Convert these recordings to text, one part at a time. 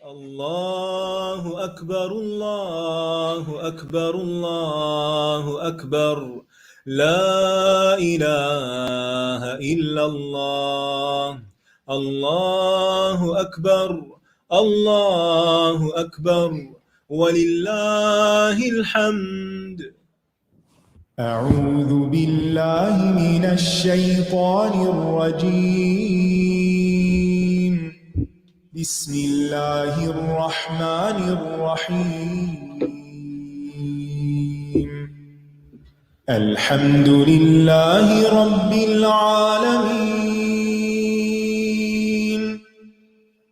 الله أكبر الله أكبر الله أكبر لا إله إلا الله الله أكبر الله أكبر ولله الحمد. أعوذ بالله من الشيطان الرجيم. بسم الله الرحمن الرحيم. الحمد لله رب العالمين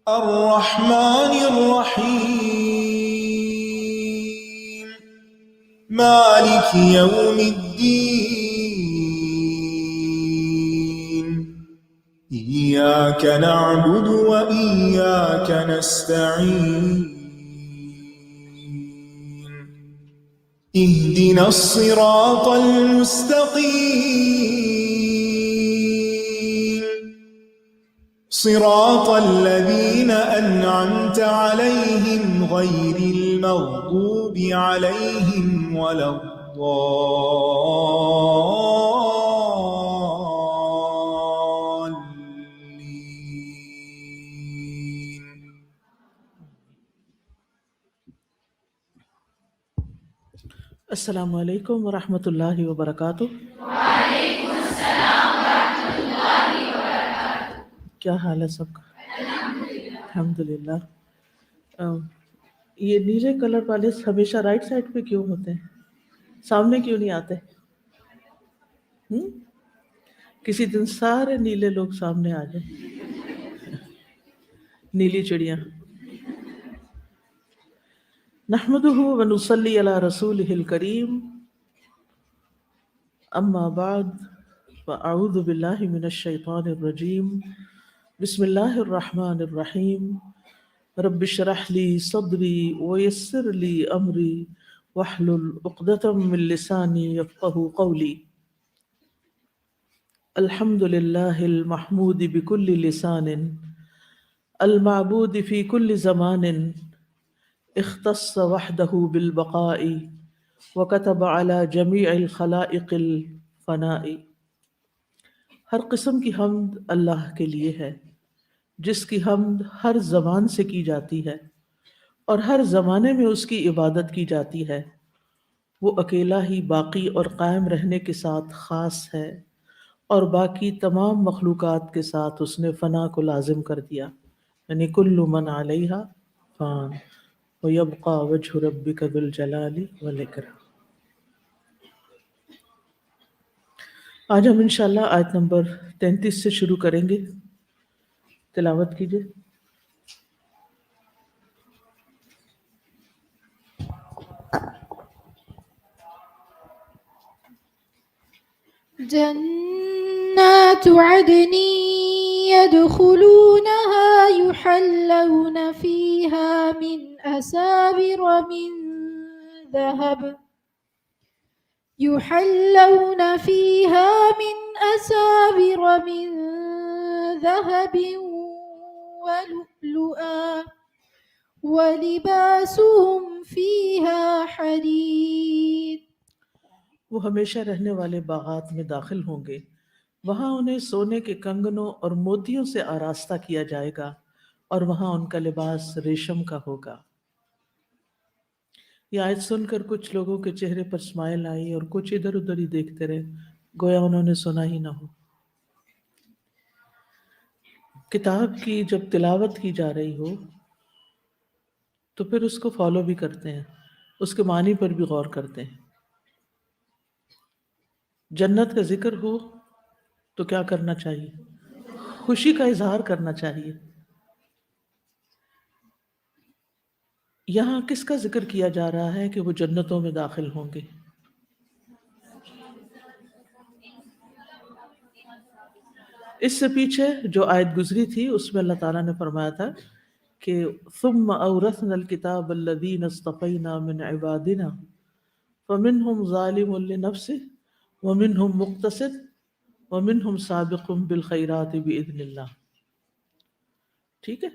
الرحمن الرحيم مالك يوم الدين إياك نعبد وإياك نستعين اهدنا الصراط المستقيم صراط الذين أنعمت عليهم غير المغضوب عليهم ولا الضالين. السلام علیکم ورحمۃ اللہ وبرکاتہ. وعلیکم السلام ورحمۃ اللہ وبرکاتہ. کیا حال ہے سب کا؟ الحمدللہ. یہ نیلے کلر والے ہمیشہ رائٹ سائڈ پہ کیوں ہوتے ہیں؟ سامنے کیوں نہیں آتے؟ کسی دن سارے نیلے لوگ سامنے آ جائیں. نیلی چڑیاں. نحمده ونصلي على رسوله الكريم اما بعد فاعوذ بالله من الشيطان الرجيم بسم الله الرحمن الرحيم رب اشرح لي صدري ويسر لي امري واحلل عقدة من لساني يفقهوا قولي. الحمد لله المحمود بكل لسان المعبود في كل زمان اختص وحده بالبقاء وكتب على جميع الخلائق الفناء. ہر قسم کی حمد اللہ کے لیے ہے جس کی حمد ہر زبان سے کی جاتی ہے اور ہر زمانے میں اس کی عبادت کی جاتی ہے. وہ اکیلا ہی باقی اور قائم رہنے کے ساتھ خاص ہے اور باقی تمام مخلوقات کے ساتھ اس نے فنا کو لازم کر دیا. یعنی کل من علیہا فان وَيَبْقَى وَجْهُ رَبِّكَ ذُو الْجَلَالِ وَالْإِكْرَامِ. آج ہم انشاءاللہ آیت نمبر 33 سے شروع کریں گے. تلاوت کیجئے. جنات عدن يدخلونها يحلون فيها من أساور من ذهب ولؤلؤا ولباسهم فيها حرير. وہ ہمیشہ رہنے والے باغات میں داخل ہوں گے. وہاں انہیں سونے کے کنگنوں اور موتیوں سے آراستہ کیا جائے گا اور وہاں ان کا لباس ریشم کا ہوگا. یہ آیت سن کر کچھ لوگوں کے چہرے پر اسمائل آئی اور کچھ ادھر ادھر ہی دیکھتے رہے گویا انہوں نے سنا ہی نہ ہو. کتاب کی جب تلاوت کی جا رہی ہو تو پھر اس کو فالو بھی کرتے ہیں، اس کے معنی پر بھی غور کرتے ہیں. جنت کا ذکر ہو تو کیا کرنا چاہیے؟ خوشی کا اظہار کرنا چاہیے. یہاں کس کا ذکر کیا جا رہا ہے کہ وہ جنتوں میں داخل ہوں گے؟ اس سے پیچھے جو آیت گزری تھی اس میں اللہ تعالیٰ نے فرمایا تھا کہ ثم اورثنا الکتاب الذین اصطفینا من عبادنا فمنهم ظالم لنفسه ومنهم مقتصد ومنهم سابق بالخیرات باذن اللہ. ٹھیک ہے.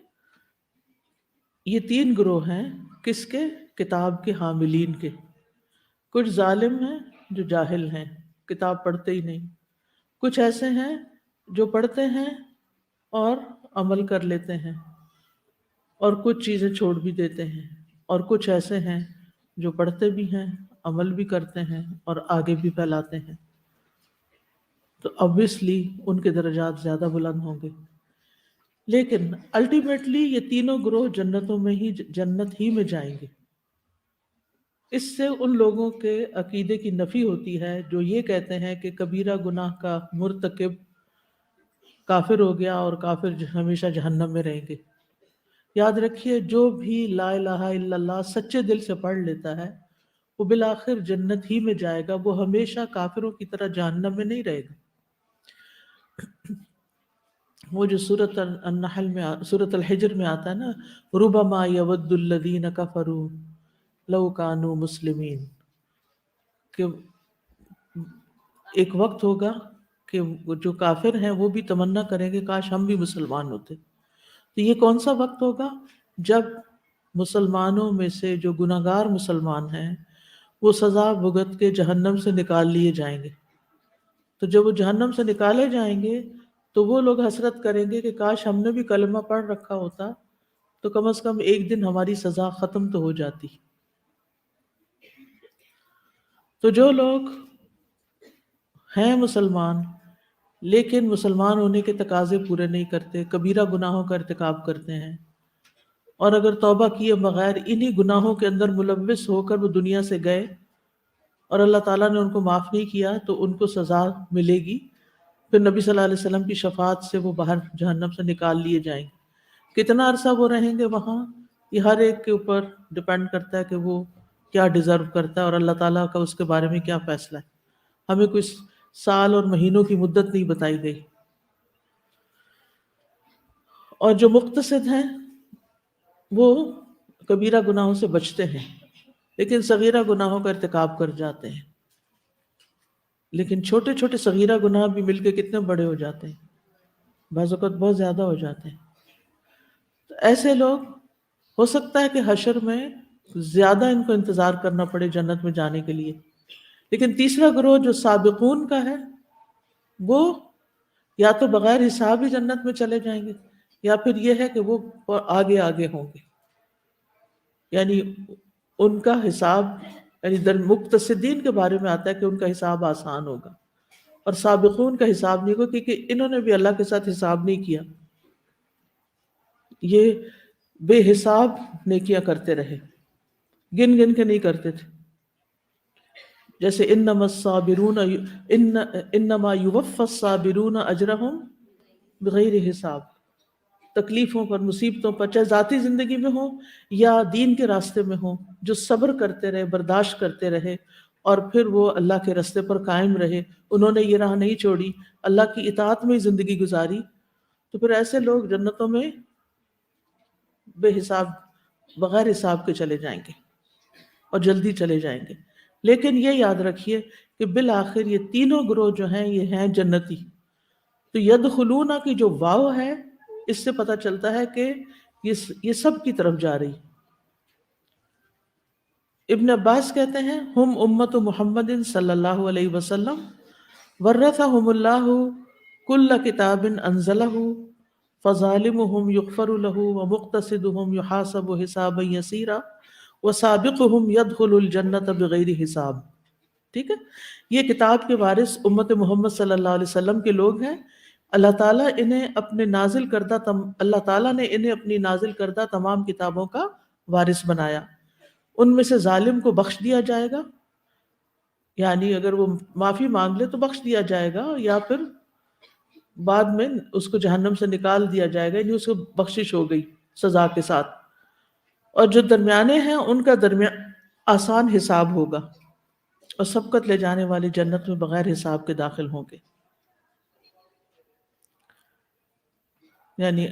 یہ تین گروہ ہیں کس کے؟ کتاب کے حاملین کے۔ کچھ ظالم ہیں جو جاہل ہیں، کتاب پڑھتے ہی نہیں، کچھ ایسے ہیں جو پڑھتے ہیں اور عمل کر لیتے ہیں اور کچھ چیزیں چھوڑ بھی دیتے ہیں، اور کچھ ایسے ہیں جو پڑھتے بھی ہیں، عمل بھی کرتے ہیں اور آگے بھی پھیلاتے ہیں۔ تو obviously ان کے درجات زیادہ بلند ہوں گے، لیکن الٹیمیٹلی یہ تینوں گروہ جنت ہی میں جائیں گے۔ اس سے ان لوگوں کے عقیدے کی نفی ہوتی ہے جو یہ کہتے ہیں کہ کبیرہ گناہ کا مرتکب کافر ہو گیا اور کافر ہمیشہ جہنم میں رہیں گے۔ یاد رکھیے، جو بھی لا الہ الا اللہ سچے دل سے پڑھ لیتا ہے وہ بالآخر جنت ہی میں جائے گا، وہ ہمیشہ کافروں کی طرح جہنم میں نہیں رہے گا۔ وہ جو سورۃ النحل میں سورۃ الحجر میں آتا ہے نا، ربما یود الذین کفروا لو کانوا مسلمین، کہ ایک وقت ہوگا کہ وہ جو کافر ہیں وہ بھی تمنا کریں گے کاش ہم بھی مسلمان ہوتے۔ تو یہ کون سا وقت ہوگا؟ جب مسلمانوں میں سے جو گناہگار مسلمان ہیں وہ سزا بھگت کے جہنم سے نکال لیے جائیں گے۔ تو جب وہ جہنم سے نکالے جائیں گے تو وہ لوگ حسرت کریں گے کہ کاش ہم نے بھی کلمہ پڑھ رکھا ہوتا تو کم از کم ایک دن ہماری سزا ختم تو ہو جاتی۔ تو جو لوگ ہیں مسلمان لیکن مسلمان ہونے کے تقاضے پورے نہیں کرتے، کبیرہ گناہوں کا ارتکاب کرتے ہیں، اور اگر توبہ کیے بغیر انہی گناہوں کے اندر ملوث ہو کر وہ دنیا سے گئے اور اللہ تعالیٰ نے ان کو معاف نہیں کیا تو ان کو سزا ملے گی۔ پھر نبی صلی اللہ علیہ وسلم کی شفاعت سے وہ باہر جہنم سے نکال لیے جائیں گے۔ کتنا عرصہ وہ رہیں گے وہاں، یہ ہر ایک کے اوپر ڈپینڈ کرتا ہے کہ وہ کیا ڈیزرو کرتا ہے اور اللہ تعالیٰ کا اس کے بارے میں کیا فیصلہ ہے۔ ہمیں کوئی سال اور مہینوں کی مدت نہیں بتائی گئی۔ اور جو مقتصد ہیں وہ کبیرہ گناہوں سے بچتے ہیں لیکن صغیرہ گناہوں کا ارتکاب کر جاتے ہیں، لیکن چھوٹے چھوٹے صغیرہ گناہ بھی مل کے کتنے بڑے ہو جاتے ہیں، بعض اوقات بہت زیادہ ہو جاتے ہیں۔ تو ایسے لوگ ہو سکتا ہے کہ حشر میں زیادہ ان کو انتظار کرنا پڑے جنت میں جانے کے لیے، لیکن تیسرا گروہ جو سابقون کا ہے وہ یا تو بغیر حساب ہی جنت میں چلے جائیں گے، یا پھر یہ ہے کہ وہ آگے آگے ہوں گے، یعنی ان کا حساب، یعنی مقتصدین کے بارے میں آتا ہے کہ ان کا حساب آسان ہوگا اور سابقون کا حساب نہیں ہوگا، کیونکہ انہوں نے بھی اللہ کے ساتھ حساب نہیں کیا، یہ بے حساب نیکیاں کرتے رہے، گن گن کے نہیں کرتے تھے۔ جیسے انما الصابرون انما یوفی الصابرون اجرہم بغیر حساب، تکلیفوں پر، مصیبتوں پر، چاہے ذاتی زندگی میں ہو یا دین کے راستے میں ہو، جو صبر کرتے رہے، برداشت کرتے رہے اور پھر وہ اللہ کے راستے پر قائم رہے، انہوں نے یہ راہ نہیں چھوڑی، اللہ کی اطاعت میں زندگی گزاری، تو پھر ایسے لوگ جنتوں میں بے حساب، بغیر حساب کے چلے جائیں گے اور جلدی چلے جائیں گے۔ لیکن یہ یاد رکھیے کہ بالآخر یہ تینوں گروہ جو ہیں یہ ہیں جنتی۔ تو یدخلون کی جو واو ہے اس سے پتہ چلتا ہے کہ یہ سب کی طرف جا رہی۔ ابن عباس کہتے ہیں ہم امت محمد صلی اللہ علیہ وسلم ورثہم اللہ کل کتاب انزلہ فظالمہم یغفر لہ ومقتصدہم یحاسب حسابا یسیرا وسابقہم يدخل الجنت بغیر حساب۔ ٹھیک ہے، یہ کتاب کے وارث امت محمد صلی اللہ علیہ وسلم کے لوگ ہیں۔ اللہ تعالیٰ نے انہیں اپنی نازل کردہ تمام کتابوں کا وارث بنایا۔ ان میں سے ظالم کو بخش دیا جائے گا، یعنی اگر وہ معافی مانگ لے تو بخش دیا جائے گا، یا پھر بعد میں اس کو جہنم سے نکال دیا جائے گا، یعنی اس کو بخشش ہو گئی سزا کے ساتھ۔ اور جو درمیانے ہیں ان کا آسان حساب ہوگا اور سبقت لے جانے والی جنت میں بغیر حساب کے داخل ہوں گے۔ یعنی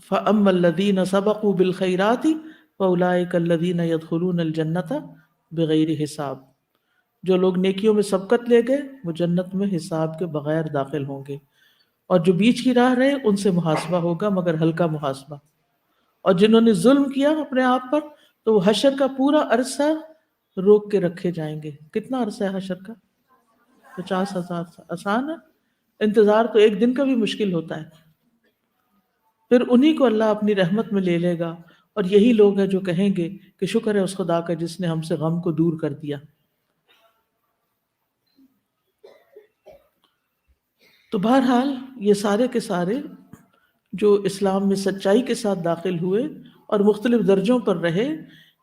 فَأَمَّا الَّذِينَ سَبَقُوا بِالْخَيْرَاتِ فَأُولَٰئِكَ الَّذِينَ يَدْخُلُونَ الْجَنَّةَ بِغَيْرِ حساب، جو لوگ نیکیوں میں سبقت لے گئے وہ جنت میں حساب کے بغیر داخل ہوں گے، اور جو بیچ کی راہ رہے ان سے محاسبہ ہوگا مگر ہلکا محاسبہ۔ اور جنہوں نے ظلم کیا اپنے آپ پر تو وہ حشر کا پورا عرصہ روک کے رکھے جائیں گے. کتنا عرصہ ہے حشر کا؟ 50,000 سال. آسان ہے؟ انتظار تو ایک دن کا بھی مشکل ہوتا ہے. پھر انہی کو اللہ اپنی رحمت میں لے لے گا، اور یہی لوگ ہیں جو کہیں گے کہ شکر ہے اس خدا کا جس نے ہم سے غم کو دور کر دیا. تو بہرحال یہ سارے کے سارے جو اسلام میں سچائی کے ساتھ داخل ہوئے اور مختلف درجوں پر رہے،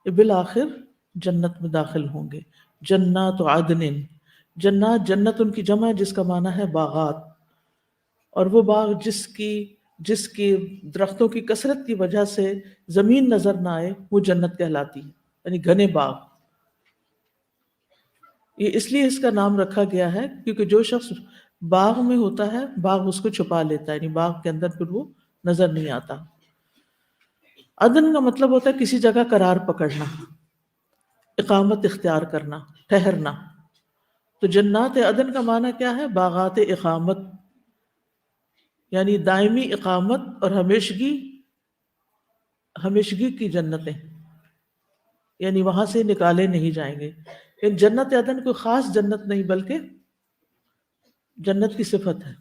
یہ بالآخر جنت میں داخل ہوں گے. جنات عدن، جنات جنت ان کی جمع ہے جس کا معنی ہے باغات، اور وہ باغ جس کی درختوں کی کثرت کی وجہ سے زمین نظر نہ آئے وہ جنت کہلاتی ہے، یعنی گھنے باغ. یہ اس لیے اس کا نام رکھا گیا ہے کیونکہ جو شخص باغ میں ہوتا ہے باغ اس کو چھپا لیتا ہے، یعنی باغ کے اندر پھر وہ نظر نہیں آتا. عدن کا مطلب ہوتا ہے کسی جگہ قرار پکڑنا، اقامت اختیار کرنا، ٹھہرنا. تو جنات عدن کا معنی کیا ہے؟ باغات اقامت، یعنی دائمی اقامت اور ہمیشگی کی جنتیں، یعنی وہاں سے نکالے نہیں جائیں گے. ان جنت عدن کوئی خاص جنت نہیں بلکہ جنت کی صفت ہے.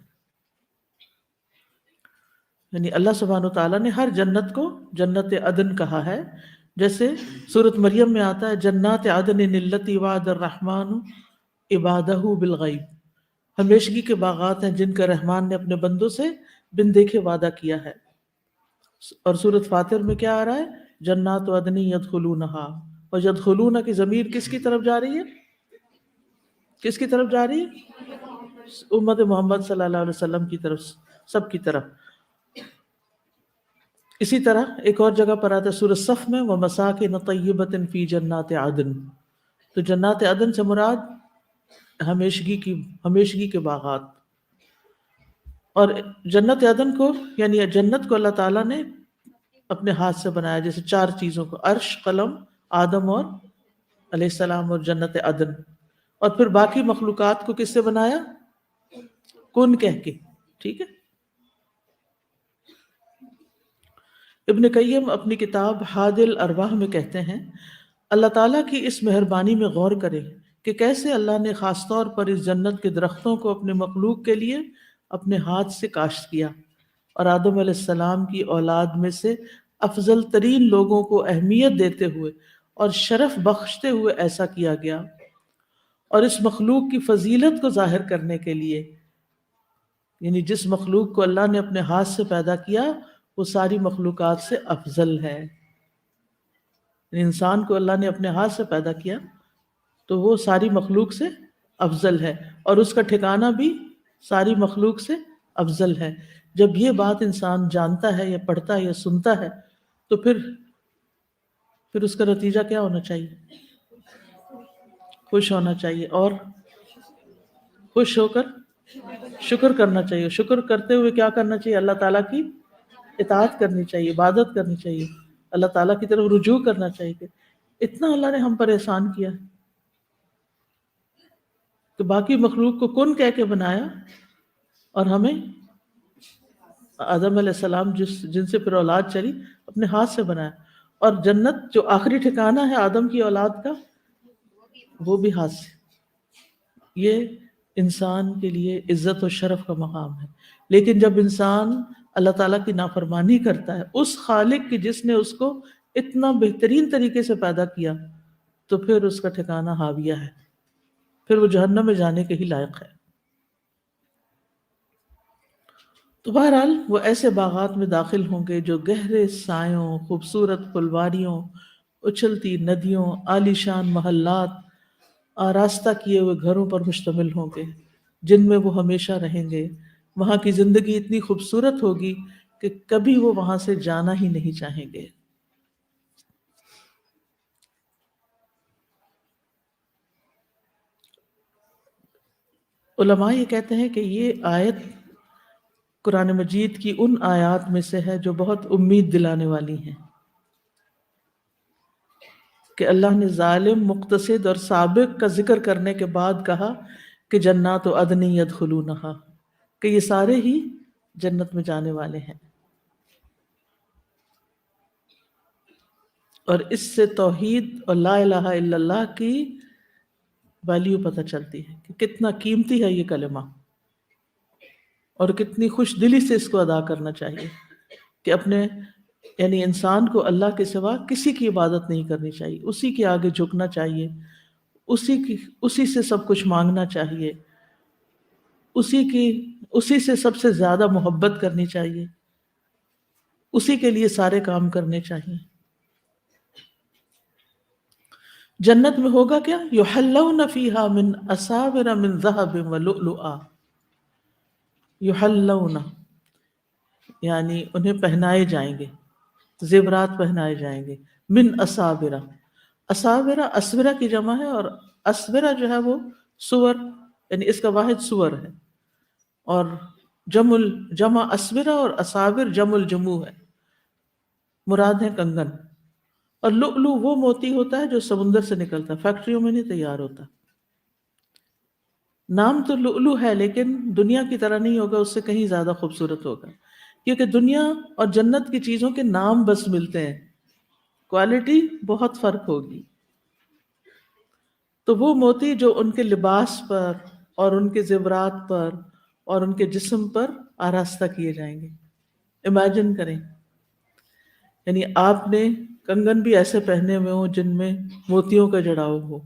یعنی اللہ سبحانہ وتعالیٰ نے ہر جنت کو جنت عدن کہا ہے. جیسے سورۃ مریم میں آتا ہے جنات عدن التی وعد الرحمن عبادہ بالغیب، ہمیشگی کے باغات ہیں جن کا رحمان نے اپنے بندوں سے بن دیکھے وعدہ کیا ہے. اور سورۃ فاطر میں کیا آ رہا ہے؟ جنات عدن یدخلونہا، اور یدخلون کی ضمیر کس کی طرف جا رہی ہے؟ کس کی طرف جا رہی ہے؟ امت محمد صلی اللہ علیہ وسلم کی طرف، سب کی طرف. اسی طرح ایک اور جگہ پر آتا ہے سورۃ صف میں وَمَسَاكِنَ طَيِّبَةٍ فِي جَنَّاتِ عَدْن. تو جنات عدن سے مراد ہمیشگی کے باغات. اور جنت عدن کو یعنی جنت کو اللہ تعالیٰ نے اپنے ہاتھ سے بنایا، جیسے 4 چیزوں کو، عرش، قلم، آدم اور علیہ السلام اور جنت عدن. اور پھر باقی مخلوقات کو کس سے بنایا؟ کن کہہ کے. ٹھیک ہے. ابن قیم اپنی کتاب حاد الارواح میں کہتے ہیں اللہ تعالیٰ کی اس مہربانی میں غور کرے کہ کیسے اللہ نے خاص طور پر اس جنت کے درختوں کو اپنے مخلوق کے لیے اپنے ہاتھ سے کاشت کیا، اور آدم علیہ السلام کی اولاد میں سے افضل ترین لوگوں کو اہمیت دیتے ہوئے اور شرف بخشتے ہوئے ایسا کیا گیا. اور اس مخلوق کی فضیلت کو ظاہر کرنے کے لیے، یعنی جس مخلوق کو اللہ نے اپنے ہاتھ سے پیدا کیا وہ ساری مخلوقات سے افضل ہے. انسان کو اللہ نے اپنے ہاتھ سے پیدا کیا تو وہ ساری مخلوق سے افضل ہے، اور اس کا ٹھکانہ بھی ساری مخلوق سے افضل ہے. جب یہ بات انسان جانتا ہے یا پڑھتا ہے یا سنتا ہے تو پھر اس کا نتیجہ کیا ہونا چاہیے؟ خوش ہونا چاہیے، اور خوش ہو کر شکر کرنا چاہیے. شکر کرتے ہوئے کیا کرنا چاہیے؟ اللہ تعالیٰ کی اطاعت کرنی چاہیے، عبادت کرنی چاہیے، اللہ تعالیٰ کی طرف رجوع کرنا چاہیے کہ اتنا اللہ نے ہم پر احسان کیا کہ باقی مخلوق کو کن کہہ کے بنایا، اور ہمیں آدم علیہ السلام جن سے پھر اولاد چلی اپنے ہاتھ سے بنایا. اور جنت جو آخری ٹھکانہ ہے آدم کی اولاد کا وہ بھی ہاتھ سے. یہ انسان کے لیے عزت و شرف کا مقام ہے. لیکن جب انسان اللہ تعالیٰ کی نافرمانی کرتا ہے، اس خالق کی جس نے اس کو اتنا بہترین طریقے سے پیدا کیا، تو پھر اس کا ٹھکانہ ہاویہ ہے، پھر وہ جہنم میں جانے کے ہی لائق ہے. تو بہرحال وہ ایسے باغات میں داخل ہوں گے جو گہرے سایوں، خوبصورت پھلواریوں، اچھلتی ندیوں، عالیشان محلات، آراستہ کیے ہوئے گھروں پر مشتمل ہوں گے جن میں وہ ہمیشہ رہیں گے. وہاں کی زندگی اتنی خوبصورت ہوگی کہ کبھی وہ وہاں سے جانا ہی نہیں چاہیں گے. علماء یہ کہتے ہیں کہ یہ آیت قرآن مجید کی ان آیات میں سے ہے جو بہت امید دلانے والی ہیں کہ اللہ نے ظالم، مقتصد اور سابق کا ذکر کرنے کے بعد کہا کہ جنات عدن یدخلونہا، کہ یہ سارے ہی جنت میں جانے والے ہیں. اور اس سے توحید اور لا الہ الا اللہ کی ویلیو پتہ چلتی ہے کہ کتنا قیمتی ہے یہ کلمہ، اور کتنی خوش دلی سے اس کو ادا کرنا چاہیے کہ اپنے یعنی انسان کو اللہ کے سوا کسی کی عبادت نہیں کرنی چاہیے، اسی کے آگے جھکنا چاہیے، اسی سے سب کچھ مانگنا چاہیے، اسی سے سب سے زیادہ محبت کرنی چاہیے، اسی کے لیے سارے کام کرنے چاہیے۔ جنت میں ہوگا کیا؟ یحلون فیہا من اساور من ذہب ولؤلؤا، یحلون یعنی انہیں پہنائے جائیں گے، زیورات پہنائے جائیں گے، من اساورہ، اساورہ اسورہ کی جمع ہے، اور اسورہ جو ہے وہ سور، یعنی اس کا واحد سور ہے، اور جمع اسورہ اور اساور جمع الجموع ہے، مراد ہے کنگن۔ اور لؤلؤ وہ موتی ہوتا ہے جو سمندر سے نکلتا ہے، فیکٹریوں میں نہیں تیار ہوتا۔ نام تو لؤلؤ ہے لیکن دنیا کی طرح نہیں ہوگا، اس سے کہیں زیادہ خوبصورت ہوگا، کیونکہ دنیا اور جنت کی چیزوں کے نام بس ملتے ہیں، کوالٹی بہت فرق ہوگی۔ تو وہ موتی جو ان کے لباس پر اور ان کے زیورات پر اور ان کے جسم پر آراستہ کیے جائیں گے۔ امیجن کریں، یعنی آپ نے کنگن بھی ایسے پہنے ہوئے ہوں جن میں موتیوں کا جڑاؤ ہو،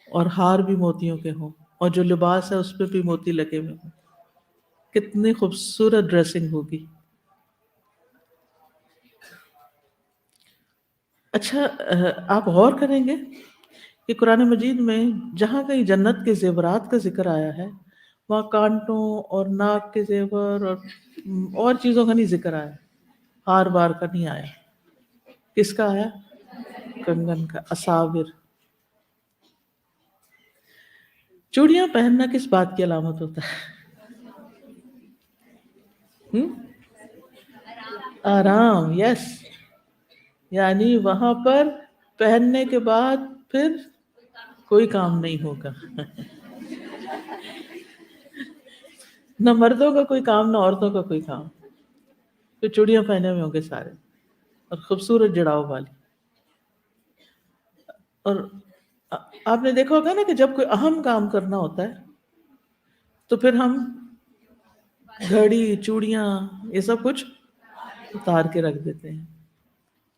اور ہار بھی موتیوں کے ہوں، اور جو لباس ہے اس پہ بھی موتی لگے ہوئے ہوں، کتنی خوبصورت ڈریسنگ ہوگی۔ اچھا، آپ غور کریں گے کہ قرآن مجید میں جہاں کہیں جنت کے زیورات کا ذکر آیا ہے وہاں کانٹوں اور ناک کے زیور اور چیزوں کا نہیں ذکر آیا، ہار بار کا نہیں آیا۔ کس کا آیا؟ کنگن کا، اساور۔ چوڑیاں پہننا کس بات کی علامت ہوتا ہے؟ آرام، یس، یعنی وہاں پر پہننے کے بعد پھر کوئی کام نہیں ہوگا، نہ مردوں کا کوئی کام نہ عورتوں کا کوئی کام، تو چوڑیاں پہنے ہوئے ہوں گے سارے، اور خوبصورت جڑاؤ والی۔ اور آپ نے دیکھا ہوگا نا کہ جب کوئی اہم کام کرنا ہوتا ہے تو پھر ہم گھڑی، چوڑیاں، یہ سب کچھ اتار کے رکھ دیتے ہیں،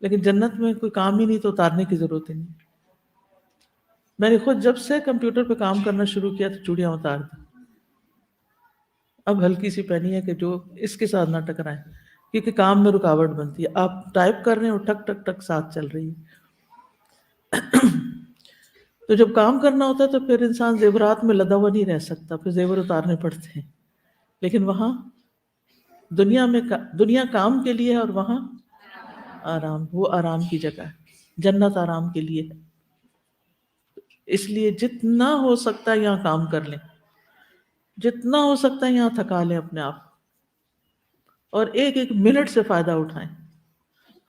لیکن جنت میں کوئی کام ہی نہیں تو اتارنے کی ضرورت ہی نہیں۔ میں نے خود جب سے کمپیوٹر پہ کام کرنا شروع کیا تو چوڑیاں اتار دی، اب ہلکی سی پہنی ہے کہ جو اس کے ساتھ نہ ٹکرائیں، کیونکہ کام میں رکاوٹ بنتی ہے۔ آپ ٹائپ کر رہے ہیں اور ٹک ٹک ٹک ساتھ چل رہی ہے، تو جب کام کرنا ہوتا ہے تو پھر انسان زیورات میں لدا ہوا نہیں رہ سکتا، پھر زیور اتارنے پڑتے ہیں۔ لیکن وہاں دنیا کام کے لیے ہے، اور وہاں آرام، وہ آرام کی جگہ ہے، جنت آرام کے لیے ہے۔ اس لیے جتنا ہو سکتا ہے یہاں کام کر لیں، جتنا ہو سکتا ہے یہاں تھکا لیں اپنے آپ، اور ایک ایک منٹ سے فائدہ اٹھائیں۔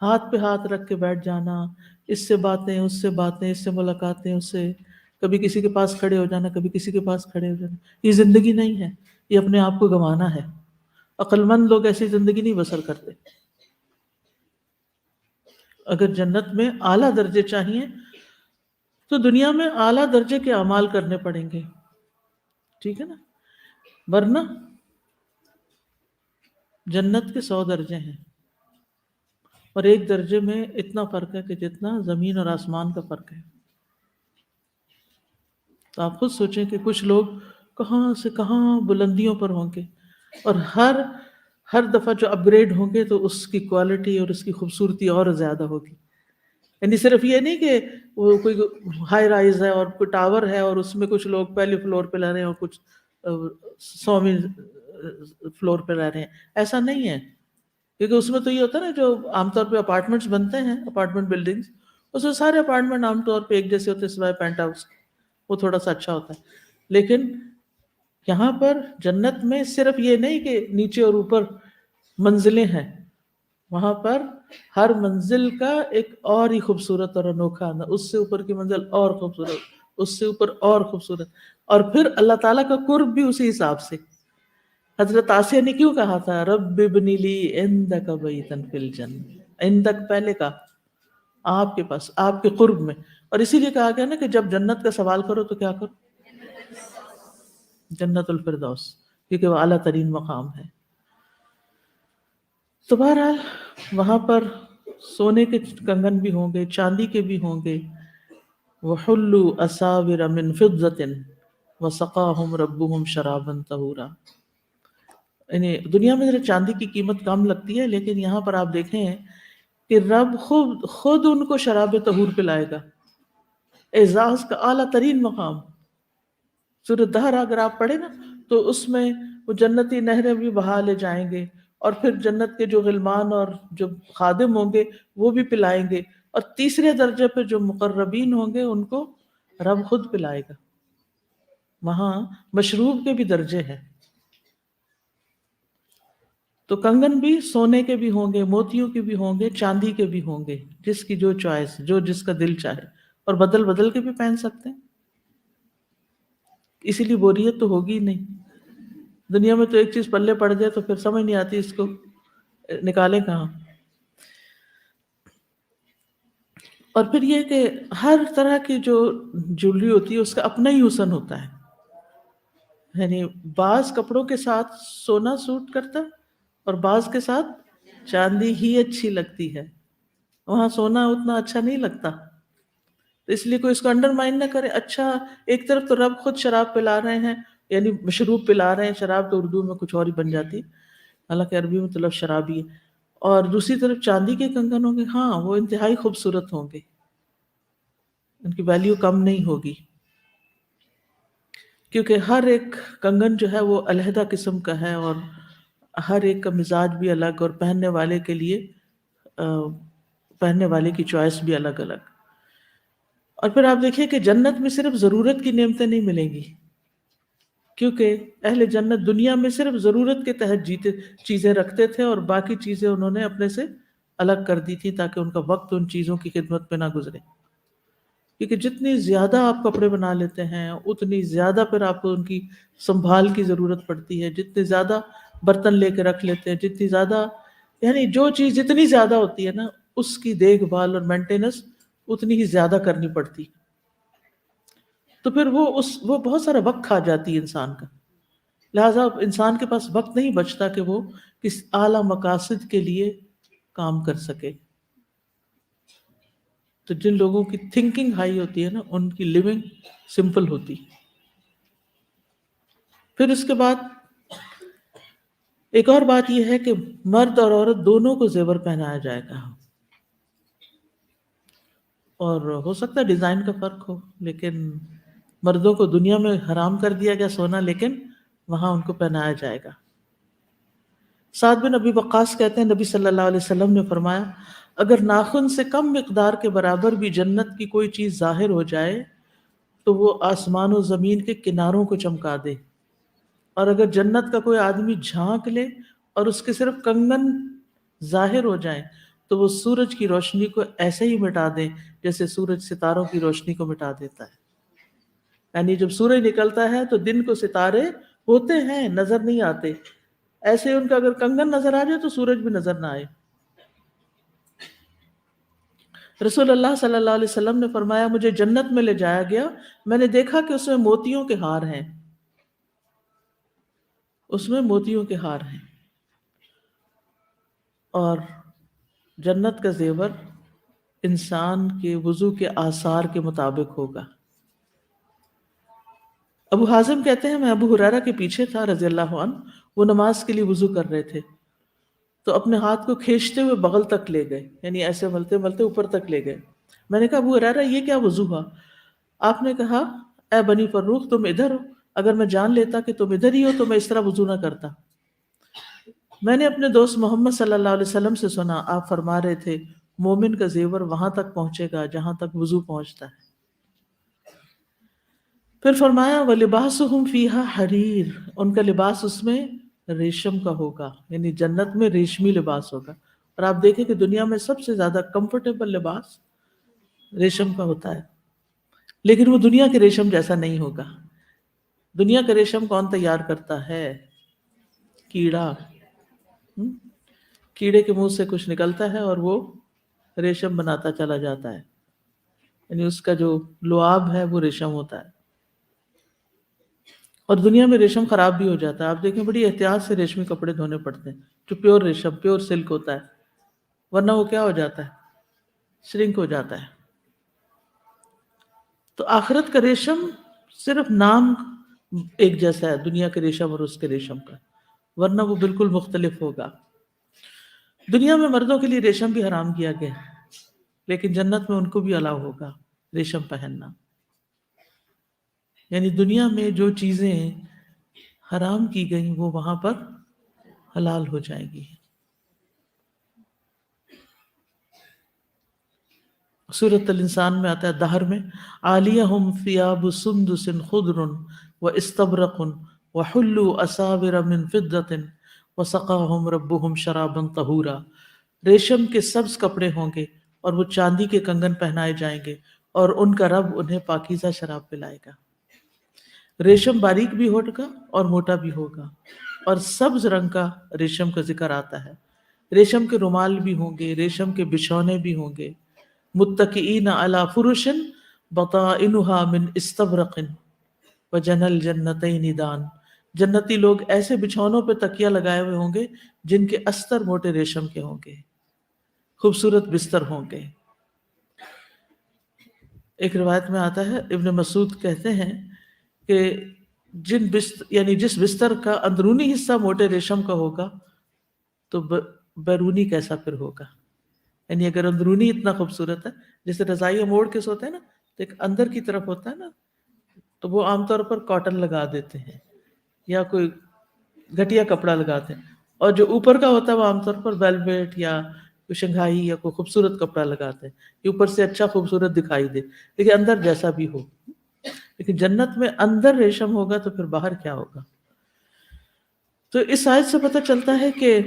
ہاتھ پہ ہاتھ رکھ کے بیٹھ جانا، اس سے باتیں، اس سے باتیں، اس سے ملاقاتیں، اس سے کبھی کسی کے پاس کھڑے ہو جانا، کبھی کسی کے پاس کھڑے ہو جانا، یہ زندگی نہیں ہے، یہ اپنے آپ کو گنوانا ہے۔ عقل مند لوگ ایسی زندگی نہیں بسر کرتے۔ اگر جنت میں اعلیٰ درجے چاہیے تو دنیا میں اعلیٰ درجے کے اعمال کرنے پڑیں گے، ٹھیک ہے نا؟ ورنہ جنت کے 100 درجے ہیں، اور ایک درجے میں اتنا فرق ہے کہ جتنا زمین اور آسمان کا فرق ہے۔ تو آپ خود سوچیں کہ کچھ لوگ کہاں سے کہاں بلندیوں پر ہوں گے، اور ہر دفعہ جو اپ گریڈ ہوں گے تو اس کی کوالٹی اور اس کی خوبصورتی اور زیادہ ہوگی۔ یعنی صرف یہ نہیں کہ وہ کوئی ہائی رائز ہے اور کوئی ٹاور ہے اور اس میں کچھ لوگ پہلے فلور پہ رہ رہے ہیں اور کچھ 100ویں فلور پہ رہ رہے ہیں، ایسا نہیں ہے۔ کیونکہ اس میں تو یہ ہوتا ہے نا، جو عام طور پہ اپارٹمنٹس بنتے ہیں، اپارٹمنٹ بلڈنگس، اس میں سارے اپارٹمنٹ عام طور پہ ایک جیسے ہوتے ہیں سوائے پینٹ ہاؤس، وہ تھوڑا سا اچھا ہوتا ہے۔ لیکن یہاں پر جنت میں صرف یہ نہیں کہ نیچے اور اوپر منزلیں ہیں، وہاں پر ہر منزل کا ایک اور ہی خوبصورت اور انوکھا انداز، اس سے اوپر کی منزل اور خوبصورت، اس سے اوپر اور خوبصورت، اور پھر اللہ تعالیٰ کا قرب بھی اسی حساب سے۔ حضرت آسیہ نے کیوں کہا تھا رب ابن لی عندک بیتا فی الجنہ، عندک پہلے کا، آپ کے پاس، آپ کے قرب میں. اور اسی لیے کہا گیا نا کہ جب جنت کا سوال کرو تو کیا کرو؟ جنت الفردوس، کیونکہ وہ اعلیٰ ترین مقام ہے. تو بہرحال وہاں پر سونے کے کنگن بھی ہوں گے، چاندی کے بھی ہوں گے. وَحُلُّوا أَسَاوِرَ مِن فِضَّةٍ وَسَقَاهُمْ رَبُّهُمْ شَرَابًا طَهُورًا. یعنی دنیا میں ذرا چاندی کی قیمت کم لگتی ہے، لیکن یہاں پر آپ دیکھیں کہ رب خود ان کو شراب طہور پلائے گا. اعزاز کا اعلیٰ ترین مقام. سورۃ دہر اگر آپ پڑھیں نا تو اس میں وہ جنتی نہریں بھی بہا لے جائیں گے، اور پھر جنت کے جو غلمان اور جو خادم ہوں گے وہ بھی پلائیں گے، اور تیسرے درجے پہ جو مقربین ہوں گے ان کو رب خود پلائے گا. وہاں مشروب کے بھی درجے ہیں. تو کنگن بھی سونے کے بھی ہوں گے، موتیوں کے بھی ہوں گے، چاندی کے بھی ہوں گے، جس کی جو چوائس، جو جس کا دل چاہے، اور بدل بدل کے بھی پہن سکتے ہیں. اسی لیے بوریت تو ہوگی ہی نہیں. دنیا میں تو ایک چیز پلے پڑ جائے تو پھر سمجھ نہیں آتی اس کو نکالے کہاں. اور پھر یہ کہ ہر طرح کی جو جویلری ہوتی ہے اس کا اپنا ہی حسن ہوتا ہے. یعنی بعض کپڑوں کے ساتھ سونا سوٹ کرتا ہے اور بعض کے ساتھ چاندی ہی اچھی لگتی ہے. وہاں سونا اتنا اچھا نہیں لگتا. تو اس لیے کوئی اس کو انڈرمائن نہ کرے. اچھا، ایک طرف تو رب خود شراب پلا رہے ہیں، یعنی مشروب پلا رہے ہیں. شراب تو اردو میں کچھ اور ہی بن جاتی، حالانکہ عربی میں تو لفظ شراب ہی ہے. اور دوسری طرف چاندی کے کنگن ہوں گے، ہاں وہ انتہائی خوبصورت ہوں گے، ان کی ویلیو کم نہیں ہوگی، کیونکہ ہر ایک کنگن جو ہے وہ علیحدہ قسم کا ہے، اور ہر ایک کا مزاج بھی الگ، اور پہننے والے کے لیے پہننے والے کی چوائس بھی الگ الگ. اور پھر آپ دیکھیے کہ جنت میں صرف ضرورت کی نعمتیں نہیں ملیں گی، کیونکہ اہل جنت دنیا میں صرف ضرورت کے تحت چیزیں رکھتے تھے، اور باقی چیزیں انہوں نے اپنے سے الگ کر دی تھی تاکہ ان کا وقت ان چیزوں کی خدمت میں نہ گزرے. کیونکہ جتنی زیادہ آپ کپڑے بنا لیتے ہیں اتنی زیادہ پھر آپ کو ان کی سنبھال کی ضرورت پڑتی ہے. جتنے زیادہ برتن لے کے رکھ لیتے ہیں، جتنی زیادہ، یعنی جو چیز جتنی زیادہ ہوتی ہے نا اس کی دیکھ بھال اور مینٹیننس اتنی ہی زیادہ کرنی پڑتی. تو پھر وہ بہت سارا وقت کھا جاتی ہے انسان کا. لہٰذا انسان کے پاس وقت نہیں بچتا کہ وہ کس اعلیٰ مقاصد کے لیے کام کر سکے. تو جن لوگوں کی تھنکنگ ہائی ہوتی ہے نا ان کی لیونگ سمپل ہوتی. پھر اس کے بعد ایک اور بات یہ ہے کہ مرد اور عورت دونوں کو زیور پہنایا جائے گا. اور ہو سکتا ہے ڈیزائن کا فرق ہو، لیکن مردوں کو دنیا میں حرام کر دیا گیا سونا، لیکن وہاں ان کو پہنایا جائے گا. سعد بن ابی وقاص کہتے ہیں نبی صلی اللہ علیہ وسلم نے فرمایا، اگر ناخن سے کم مقدار کے برابر بھی جنت کی کوئی چیز ظاہر ہو جائے تو وہ آسمان و زمین کے کناروں کو چمکا دے، اور اگر جنت کا کوئی آدمی جھانک لے اور اس کے صرف کنگن ظاہر ہو جائیں تو وہ سورج کی روشنی کو ایسے ہی مٹا دے جیسے سورج ستاروں کی روشنی کو مٹا دیتا ہے. یعنی جب سورج نکلتا ہے تو دن کو ستارے ہوتے ہیں، نظر نہیں آتے. ایسے ان کا اگر کنگن نظر آ جائے تو سورج بھی نظر نہ آئے. رسول اللہ صلی اللہ علیہ وسلم نے فرمایا، مجھے جنت میں لے جایا گیا، میں نے دیکھا کہ اس میں موتیوں کے ہار ہیں، اس میں موتیوں کے ہار ہیں. اور جنت کا زیور انسان کے وضو کے آثار کے مطابق ہوگا. ابو حازم کہتے ہیں میں ابو ہریرہ کے پیچھے تھا رضی اللہ عنہ، وہ نماز کے لیے وضو کر رہے تھے تو اپنے ہاتھ کو کھینچتے ہوئے بغل تک لے گئے، یعنی ایسے ملتے ملتے اوپر تک لے گئے. میں نے کہا ابو ہریرہ یہ کیا وضو ہوا؟ آپ نے کہا اے بنی فروخ تم ادھر ہو، اگر میں جان لیتا کہ تم ادھر ہی ہو تو میں اس طرح وضو نہ کرتا. میں نے اپنے دوست محمد صلی اللہ علیہ وسلم سے سنا، آپ فرما رہے تھے مومن کا زیور وہاں تک پہنچے گا جہاں تک وضو پہنچتا ہے. پھر فرمایا وَلِبَاسُهُمْ فِيهَا حَرِيرٌ، ان کا لباس اس میں ریشم کا ہوگا، یعنی جنت میں ریشمی لباس ہوگا. اور آپ دیکھیں کہ دنیا میں سب سے زیادہ کمفرٹیبل لباس ریشم کا ہوتا ہے، لیکن وہ دنیا کے ریشم جیسا نہیں ہوگا. دنیا کا ریشم کون تیار کرتا ہے؟ کیڑا. کیڑے کے منہ سے کچھ نکلتا ہے اور وہ ریشم بناتا چلا جاتا ہے، یعنی اس کا جو لعاب ہے وہ ریشم ہوتا ہے. اور دنیا میں ریشم خراب بھی ہو جاتا ہے. آپ دیکھیں بڑی احتیاط سے ریشمی کپڑے دھونے پڑتے ہیں جو پیور ریشم پیور سلک ہوتا ہے، ورنہ وہ کیا ہو جاتا ہے، شرنک ہو جاتا ہے. تو آخرت کا ریشم صرف نام ایک جیسا ہے دنیا کے ریشم اور اس کے ریشم کا، ورنہ وہ بالکل مختلف ہوگا. دنیا میں مردوں کے لیے ریشم بھی حرام کیا گیا ہے، لیکن جنت میں ان کو بھی الاؤ ہوگا ریشم پہننا. یعنی دنیا میں جو چیزیں حرام کی گئیں وہ وہاں پر حلال ہو جائیں گی. سورۃ الانسان میں آتا ہے دہر میں عالیہم ثیاب سندس خضر واستبرق وحلوا اساور من فضة وسقاہم ربہم شرابا طہورا. ریشم کے سبز کپڑے ہوں گے اور وہ چاندی کے کنگن پہنائے جائیں گے اور ان کا رب انہیں پاکیزہ شراب پلائے گا. ریشم باریک بھی ہوگا اور موٹا بھی ہوگا، اور سبز رنگ کا ریشم کا ذکر آتا ہے. ریشم کے رومال بھی ہوں گے، ریشم کے بچھونے بھی ہوں گے. متکئین علی فرش بطائنها من استبرق وجنى الجنتین دان. جنتی لوگ ایسے بچھونوں پہ تکیہ لگائے ہوئے ہوں گے جن کے استر موٹے ریشم کے ہوں گے، خوبصورت بستر ہوں گے. ایک روایت میں آتا ہے ابن مسعود کہتے ہیں کہ جس بستر کا اندرونی حصہ موٹے ریشم کا ہوگا تو بیرونی کیسا پھر ہوگا. یعنی اگر اندرونی اتنا خوبصورت ہے، جیسے رضائی موڑ کے سوتے ہیں نا تو ایک اندر کی طرف ہوتا ہے نا، تو وہ عام طور پر کاٹن لگا دیتے ہیں یا کوئی گھٹیا کپڑا لگاتے ہیں، اور جو اوپر کا ہوتا ہے وہ عام طور پر ویلویٹ یا کوئی شنگھائی یا کوئی خوبصورت کپڑا لگاتے ہیں کہ اوپر سے اچھا خوبصورت دکھائی دے، لیکن اندر جیسا بھی ہو. لیکن جنت میں اندر ریشم ہوگا تو پھر باہر کیا ہوگا. تو اس آیت سے پتہ چلتا ہے کہ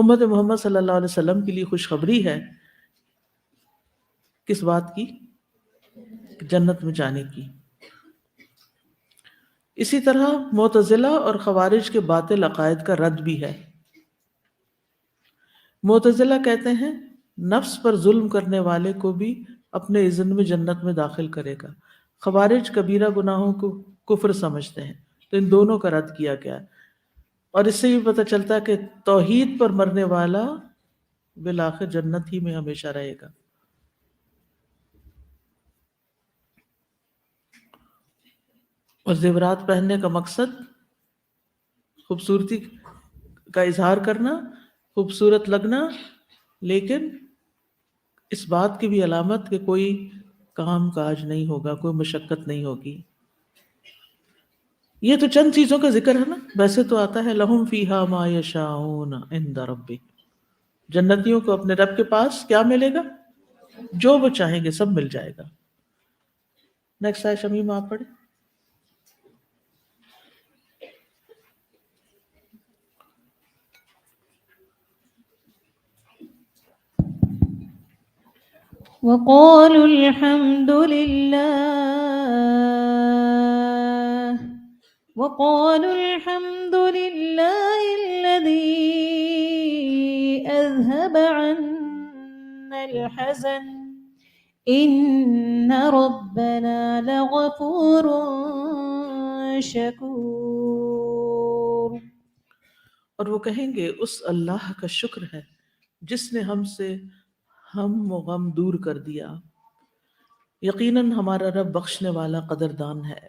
امت محمد صلی اللہ علیہ وسلم کے لیے خوشخبری ہے کس بات کی؟ جنت میں جانے کی. اسی طرح معتزلہ اور خوارج کے باطل عقائد کا رد بھی ہے. معتزلہ کہتے ہیں نفس پر ظلم کرنے والے کو بھی اپنے اذن میں جنت میں داخل کرے گا. خوارج کبیرہ گناہوں کو کفر سمجھتے ہیں، تو ان دونوں کا رد کیا گیا. اور اس سے بھی پتہ چلتا ہے کہ توحید پر مرنے والا بالآخر جنت ہی میں ہمیشہ رہے گا. اور زیورات پہننے کا مقصد خوبصورتی کا اظہار کرنا، خوبصورت لگنا، لیکن اس بات کی بھی علامت کہ کوئی کام کاج نہیں ہوگا، کوئی مشقت نہیں ہوگی. یہ تو چند چیزوں کا ذکر ہے نا. ویسے تو آتا ہے لہم فیہا ما یشاؤون عند ربک، جنتیوں کو اپنے رب کے پاس کیا ملے گا؟ جو وہ چاہیں گے سب مل جائے گا. نیکسٹ آئے شمیم آپ پڑھیں. وقالوا الحمد لله الذي أذهب عنا الحزن إن ربنا لغفور شكور. اور وہ کہیں گے اس اللہ کا شکر ہے جس نے ہم سے ہم و غم دور کر دیا، یقیناً ہمارا رب بخشنے والا قدردان ہے.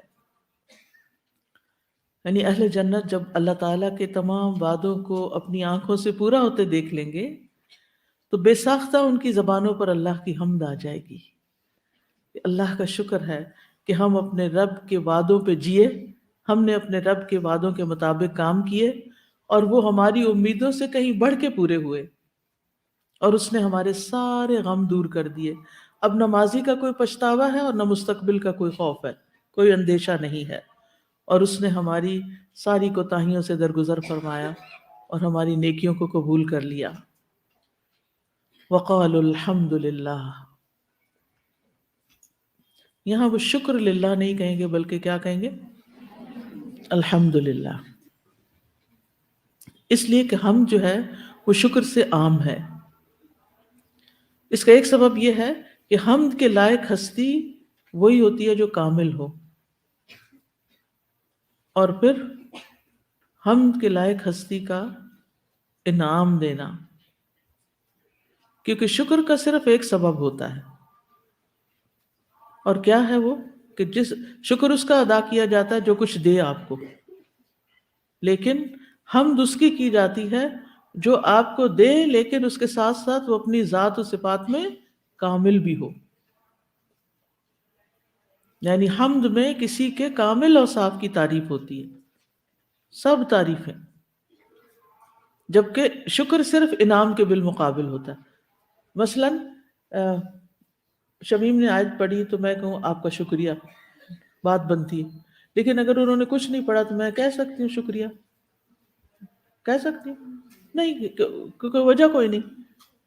یعنی اہل جنت جب اللہ تعالیٰ کے تمام وعدوں کو اپنی آنکھوں سے پورا ہوتے دیکھ لیں گے تو بے ساختہ ان کی زبانوں پر اللہ کی حمد آ جائے گی. اللہ کا شکر ہے کہ ہم اپنے رب کے وعدوں پہ جیے، ہم نے اپنے رب کے وعدوں کے مطابق کام کیے، اور وہ ہماری امیدوں سے کہیں بڑھ کے پورے ہوئے، اور اس نے ہمارے سارے غم دور کر دیے. اب نہ ماضی کا کوئی پچھتاوا ہے اور نہ مستقبل کا کوئی خوف ہے، کوئی اندیشہ نہیں ہے. اور اس نے ہماری ساری کوتاہیوں سے درگزر فرمایا اور ہماری نیکیوں کو قبول کر لیا. وقالوا الحمد للہ، یہاں وہ شکر للہ نہیں کہیں گے بلکہ کیا کہیں گے؟ الحمد للہ. اس لیے کہ ہم جو ہے وہ شکر سے عام ہے. اس کا ایک سبب یہ ہے کہ حمد کے لائق ہستی وہی ہوتی ہے جو کامل ہو، اور پھر حمد کے لائق ہستی کا انعام دینا، کیونکہ شکر کا صرف ایک سبب ہوتا ہے، اور کیا ہے وہ؟ کہ جس شکر اس کا ادا کیا جاتا ہے جو کچھ دے آپ کو، لیکن حمد اس کی جاتی ہے جو آپ کو دے لیکن اس کے ساتھ ساتھ وہ اپنی ذات و صفات میں کامل بھی ہو، یعنی حمد میں کسی کے کامل اوصاف کی تعریف ہوتی ہے، سب تعریفیں، جبکہ شکر صرف انعام کے بالمقابل ہوتا ہے۔ مثلاً شمیم نے آیت پڑھی تو میں کہوں آپ کا شکریہ، بات بنتی ہے، لیکن اگر انہوں نے کچھ نہیں پڑھا تو میں کہہ سکتی ہوں شکریہ، کہہ سکتی ہوں نہیں، کیونکہ وجہ کوئی نہیں،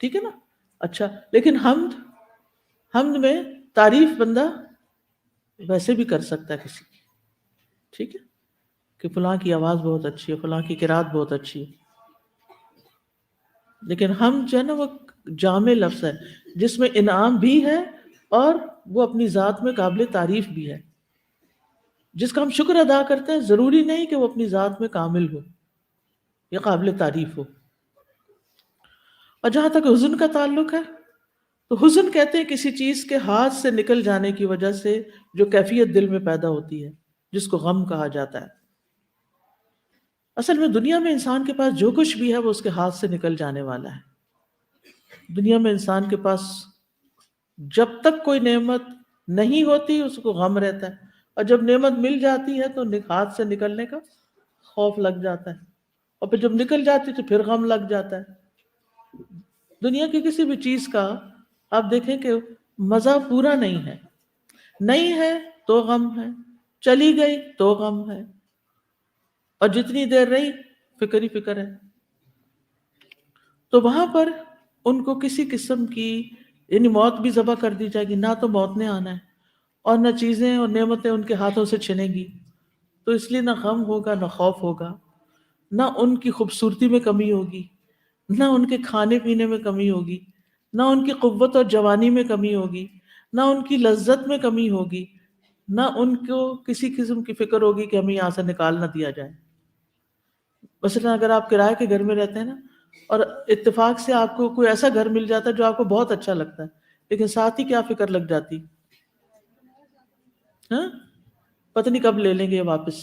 ٹھیک ہے نا؟ اچھا، لیکن حمد میں تعریف بندہ ویسے بھی کر سکتا ہے کسی کی، ٹھیک ہے، کہ فلاں کی آواز بہت اچھی ہے، فلاں کی قرات بہت اچھی ہے، لیکن حمد جو ہے نا وہ جامع لفظ ہے جس میں انعام بھی ہے اور وہ اپنی ذات میں قابل تعریف بھی ہے۔ جس کا ہم شکر ادا کرتے ہیں ضروری نہیں کہ وہ اپنی ذات میں کامل ہو یا قابل تعریف ہو۔ اور جہاں تک حزن کا تعلق ہے تو حزن کہتے ہیں کسی چیز کے ہاتھ سے نکل جانے کی وجہ سے جو کیفیت دل میں پیدا ہوتی ہے، جس کو غم کہا جاتا ہے۔ اصل میں دنیا میں انسان کے پاس جو کچھ بھی ہے وہ اس کے ہاتھ سے نکل جانے والا ہے۔ دنیا میں انسان کے پاس جب تک کوئی نعمت نہیں ہوتی اس کو غم رہتا ہے، اور جب نعمت مل جاتی ہے تو ہاتھ سے نکلنے کا خوف لگ جاتا ہے، اور پھر جب نکل جاتی تو پھر غم لگ جاتا ہے۔ دنیا کی کسی بھی چیز کا آپ دیکھیں کہ مزہ پورا نہیں ہے تو غم ہے، چلی گئی تو غم ہے، اور جتنی دیر رہی فکر ہی فکر ہے۔ تو وہاں پر ان کو کسی قسم کی یعنی موت بھی ذبح کر دی جائے گی، نہ تو موت نے آنا ہے اور نہ چیزیں اور نعمتیں ان کے ہاتھوں سے چھنیں گی، تو اس لیے نہ غم ہوگا نہ خوف ہوگا، نہ ان کی خوبصورتی میں کمی ہوگی، نہ ان کے کھانے پینے میں کمی ہوگی، نہ ان کی قوت اور جوانی میں کمی ہوگی، نہ ان کی لذت میں کمی ہوگی، نہ ان کو کسی قسم کی فکر ہوگی کہ ہمیں یہاں سے نکال نہ دیا جائے۔ مثلا اگر آپ کرائے کے گھر میں رہتے ہیں نا اور اتفاق سے آپ کو کوئی ایسا گھر مل جاتا ہے جو آپ کو بہت اچھا لگتا ہے، لیکن ساتھ ہی کیا فکر لگ جاتی، ہاں پتہ نہیں کب لے لیں گے یہ واپس،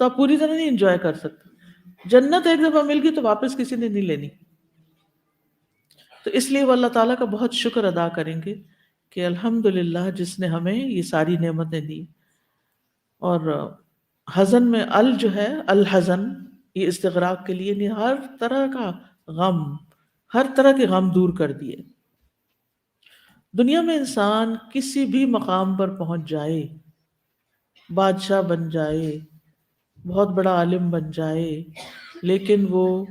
تو آپ پوری طرح نہیں انجوائے کر سکتے۔ جنت ایک دفعہ مل گئی تو واپس کسی نے نہیں لینی، تو اس لیے وہ اللہ تعالیٰ کا بہت شکر ادا کریں گے کہ الحمدللہ جس نے ہمیں یہ ساری نعمتیں دی۔ اور حزن میں جو ہے الحزن، یہ استغراق کے لیے نہیں، ہر طرح کا غم، ہر طرح کے غم دور کر دیے۔ دنیا میں انسان کسی بھی مقام پر پہنچ جائے، بادشاہ بن جائے، بہت بڑا عالم بن جائے، لیکن وہ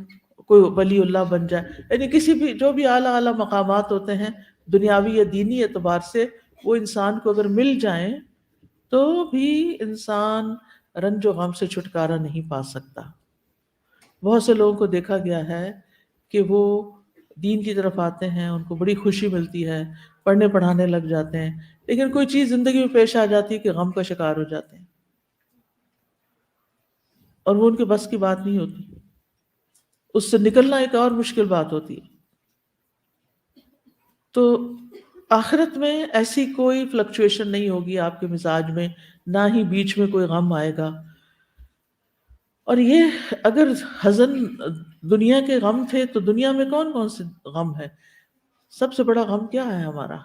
کوئی ولی اللہ بن جائے، یعنی کسی بھی جو بھی اعلیٰ مقامات ہوتے ہیں دنیاوی یا دینی اعتبار سے، وہ انسان کو اگر مل جائیں تو بھی انسان رنج و غم سے چھٹکارا نہیں پا سکتا۔ بہت سے لوگوں کو دیکھا گیا ہے کہ وہ دین کی طرف آتے ہیں، ان کو بڑی خوشی ملتی ہے، پڑھنے پڑھانے لگ جاتے ہیں، لیکن کوئی چیز زندگی میں پیش آ جاتی ہے کہ غم کا شکار ہو جاتے ہیں، اور وہ ان کے بس کی بات نہیں ہوتی، اس سے نکلنا ایک اور مشکل بات ہوتی ہے۔ تو آخرت میں ایسی کوئی فلکچویشن نہیں ہوگی آپ کے مزاج میں، نہ ہی بیچ میں کوئی غم آئے گا۔ اور یہ اگر حزن دنیا کے غم تھے تو دنیا میں کون کون سے غم ہے؟ سب سے بڑا غم کیا ہے ہمارا؟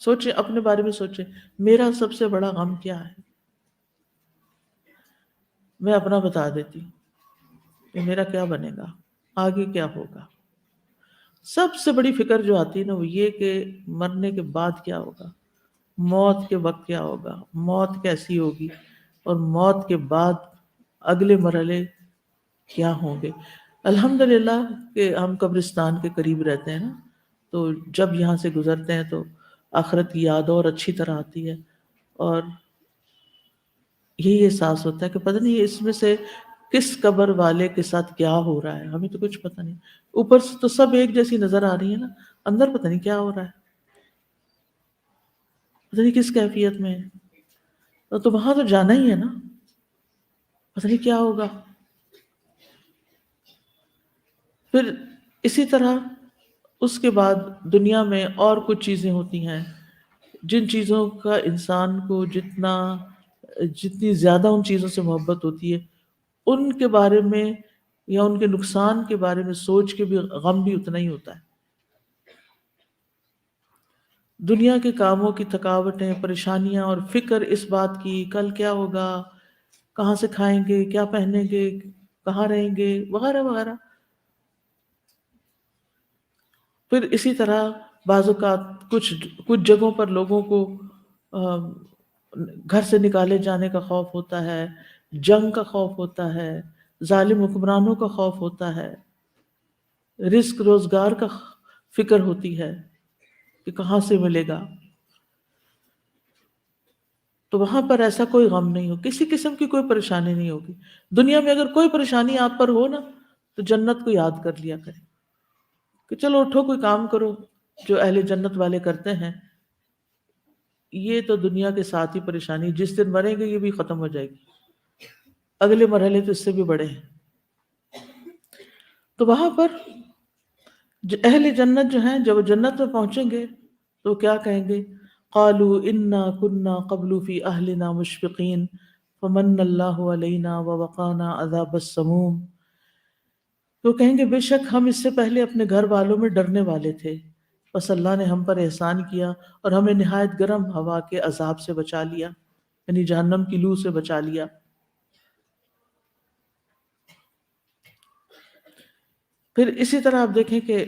سوچیں، اپنے بارے میں سوچیں، میرا سب سے بڑا غم کیا ہے؟ میں اپنا بتا دیتی ہوں کہ میرا کیا بنے گا، آگے کیا ہوگا۔ سب سے بڑی فکر جو آتی ہے نا وہ یہ کہ مرنے کے بعد کیا ہوگا، موت کے وقت کیا ہوگا، موت کیسی ہوگی، اور موت کے بعد اگلے مرحلے کیا ہوں گے۔ الحمدللہ کہ ہم قبرستان کے قریب رہتے ہیں نا، تو جب یہاں سے گزرتے ہیں تو آخرت کی یاد اور اچھی طرح آتی ہے، اور یہی احساس ہوتا ہے کہ پتہ نہیں اس میں سے کس قبر والے کے ساتھ کیا ہو رہا ہے ہمیں تو کچھ پتہ نہیں. اوپر سے تو سب ایک جیسی نظر آ رہی ہے نا، اندر پتہ نہیں کیا ہو رہا ہے، پتہ نہیں کس کیفیت میں ہے. تو وہاں تو جانا ہی ہے نا، پتہ نہیں کیا ہوگا. پھر اسی طرح اس کے بعد دنیا میں اور کچھ چیزیں ہوتی ہیں جن چیزوں کا انسان کو جتنی زیادہ ان چیزوں سے محبت ہوتی ہے، ان کے بارے میں یا ان کے نقصان کے بارے میں سوچ کے بھی غم بھی اتنا ہی ہوتا ہے. دنیا کے کاموں کی تھکاوٹیں، پریشانیاں اور فکر اس بات کی کل کیا ہوگا، کہاں سے کھائیں گے، کیا پہنیں گے، کہاں رہیں گے، وغیرہ وغیرہ. پھر اسی طرح بعض اوقات کچھ جگہوں پر لوگوں کو گھر سے نکالے جانے کا خوف ہوتا ہے، جنگ کا خوف ہوتا ہے، ظالم حکمرانوں کا خوف ہوتا ہے، رزق روزگار کا فکر ہوتی ہے کہ کہاں سے ملے گا. تو وہاں پر ایسا کوئی غم نہیں ہو، کسی قسم کی کوئی پریشانی نہیں ہوگی. دنیا میں اگر کوئی پریشانی آپ پر ہو نا تو جنت کو یاد کر لیا کریں کہ چلو اٹھو کوئی کام کرو جو اہل جنت والے کرتے ہیں. یہ تو دنیا کے ساتھ ہی پریشانی، جس دن مریں گے یہ بھی ختم ہو جائے گی، اگلے مرحلے تو اس سے بھی بڑے ہیں. تو وہاں پر اہل جنت جو ہیں جب وہ جنت میں پہنچیں گے تو کیا کہیں گے؟ قالوا انا كنا قبل في اهلنا مشفقين فمن الله علينا ووقانا عذاب السموم. تو کہیں گے بے شک ہم اس سے پہلے اپنے گھر والوں میں ڈرنے والے تھے، بس اللہ نے ہم پر احسان کیا اور ہمیں نہایت گرم ہوا کے عذاب سے بچا لیا، یعنی جہنم کی لو سے بچا لیا. پھر اسی طرح آپ دیکھیں کہ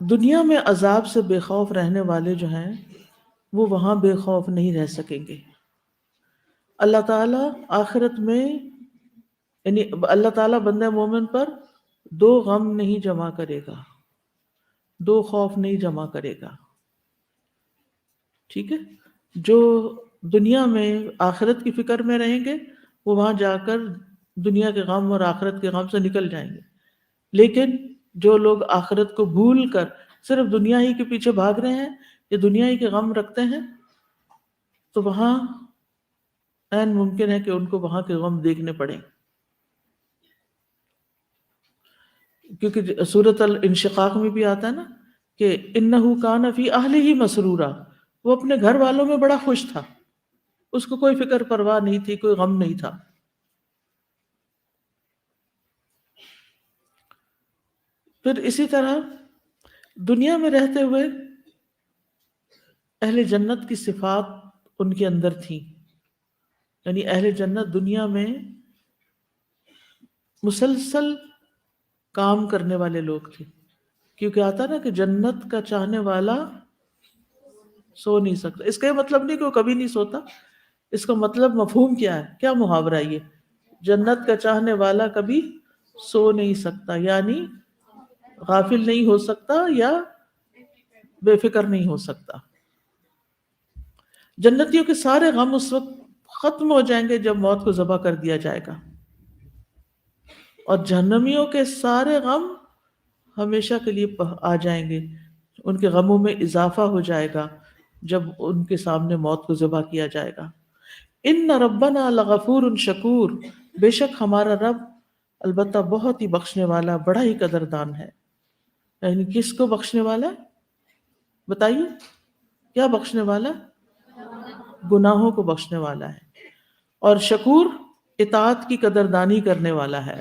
دنیا میں عذاب سے بے خوف رہنے والے جو ہیں وہ وہاں بے خوف نہیں رہ سکیں گے. اللہ تعالیٰ آخرت میں یعنی اللہ تعالیٰ بندہ مومن پر دو غم نہیں جمع کرے گا، دو خوف نہیں جمع کرے گا. ٹھیک ہے، جو دنیا میں آخرت کی فکر میں رہیں گے وہ وہاں جا کر دنیا کے غم اور آخرت کے غم سے نکل جائیں گے. لیکن جو لوگ آخرت کو بھول کر صرف دنیا ہی کے پیچھے بھاگ رہے ہیں یا دنیا ہی کے غم رکھتے ہیں تو وہاں عین ممکن ہے کہ ان کو وہاں کے غم دیکھنے پڑیں. کیونکہ سورۃ الانشقاق میں بھی آتا ہے نا کہ انہ کان فی اہلہ مسرورا، وہ اپنے گھر والوں میں بڑا خوش تھا، اس کو کوئی فکر پرواہ نہیں تھی، کوئی غم نہیں تھا. پھر اسی طرح دنیا میں رہتے ہوئے اہل جنت کی صفات ان کے اندر تھیں، یعنی اہل جنت دنیا میں مسلسل کام کرنے والے لوگ تھے. کیونکہ آتا نا کہ جنت کا چاہنے والا سو نہیں سکتا. اس کا یہ مطلب نہیں کہ وہ کبھی نہیں سوتا، اس کا مطلب مفہوم کیا ہے، کیا محاورہ ہے یہ؟ جنت کا چاہنے والا کبھی سو نہیں سکتا، یعنی غافل نہیں ہو سکتا یا بے فکر نہیں ہو سکتا. جنتیوں کے سارے غم اس وقت ختم ہو جائیں گے جب موت کو ذبح کر دیا جائے گا، اور جہنمیوں کے سارے غم ہمیشہ کے لیے آ جائیں گے، ان کے غموں میں اضافہ ہو جائے گا جب ان کے سامنے موت کو ذبح کیا جائے گا. ان ربنا لغفور شکور، بے شک ہمارا رب البتہ بہت ہی بخشنے والا، بڑا ہی قدردان ہے. یعنی کس کو بخشنے والا ہے؟ بتائیے کیا بخشنے والا؟ گناہوں کو بخشنے والا ہے. اور شکور اطاعت کی قدردانی کرنے والا ہے.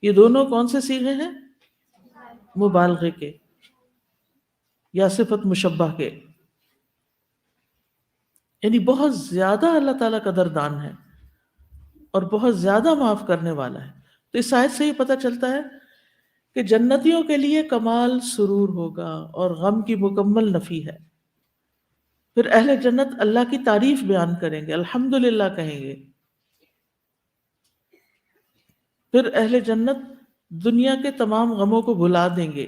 یہ دونوں کون سے صیغے ہیں؟ مبالغے کے یا صفت مشبہ کے، یعنی بہت زیادہ اللہ تعالیٰ قدردان ہے اور بہت زیادہ معاف کرنے والا ہے. تو اس آیت سے یہ پتہ چلتا ہے کہ جنتیوں کے لیے کمال سرور ہوگا اور غم کی مکمل نفی ہے. پھر اہل جنت اللہ کی تعریف بیان کریں گے، الحمدللہ کہیں گے. پھر اہل جنت دنیا کے تمام غموں کو بھلا دیں گے،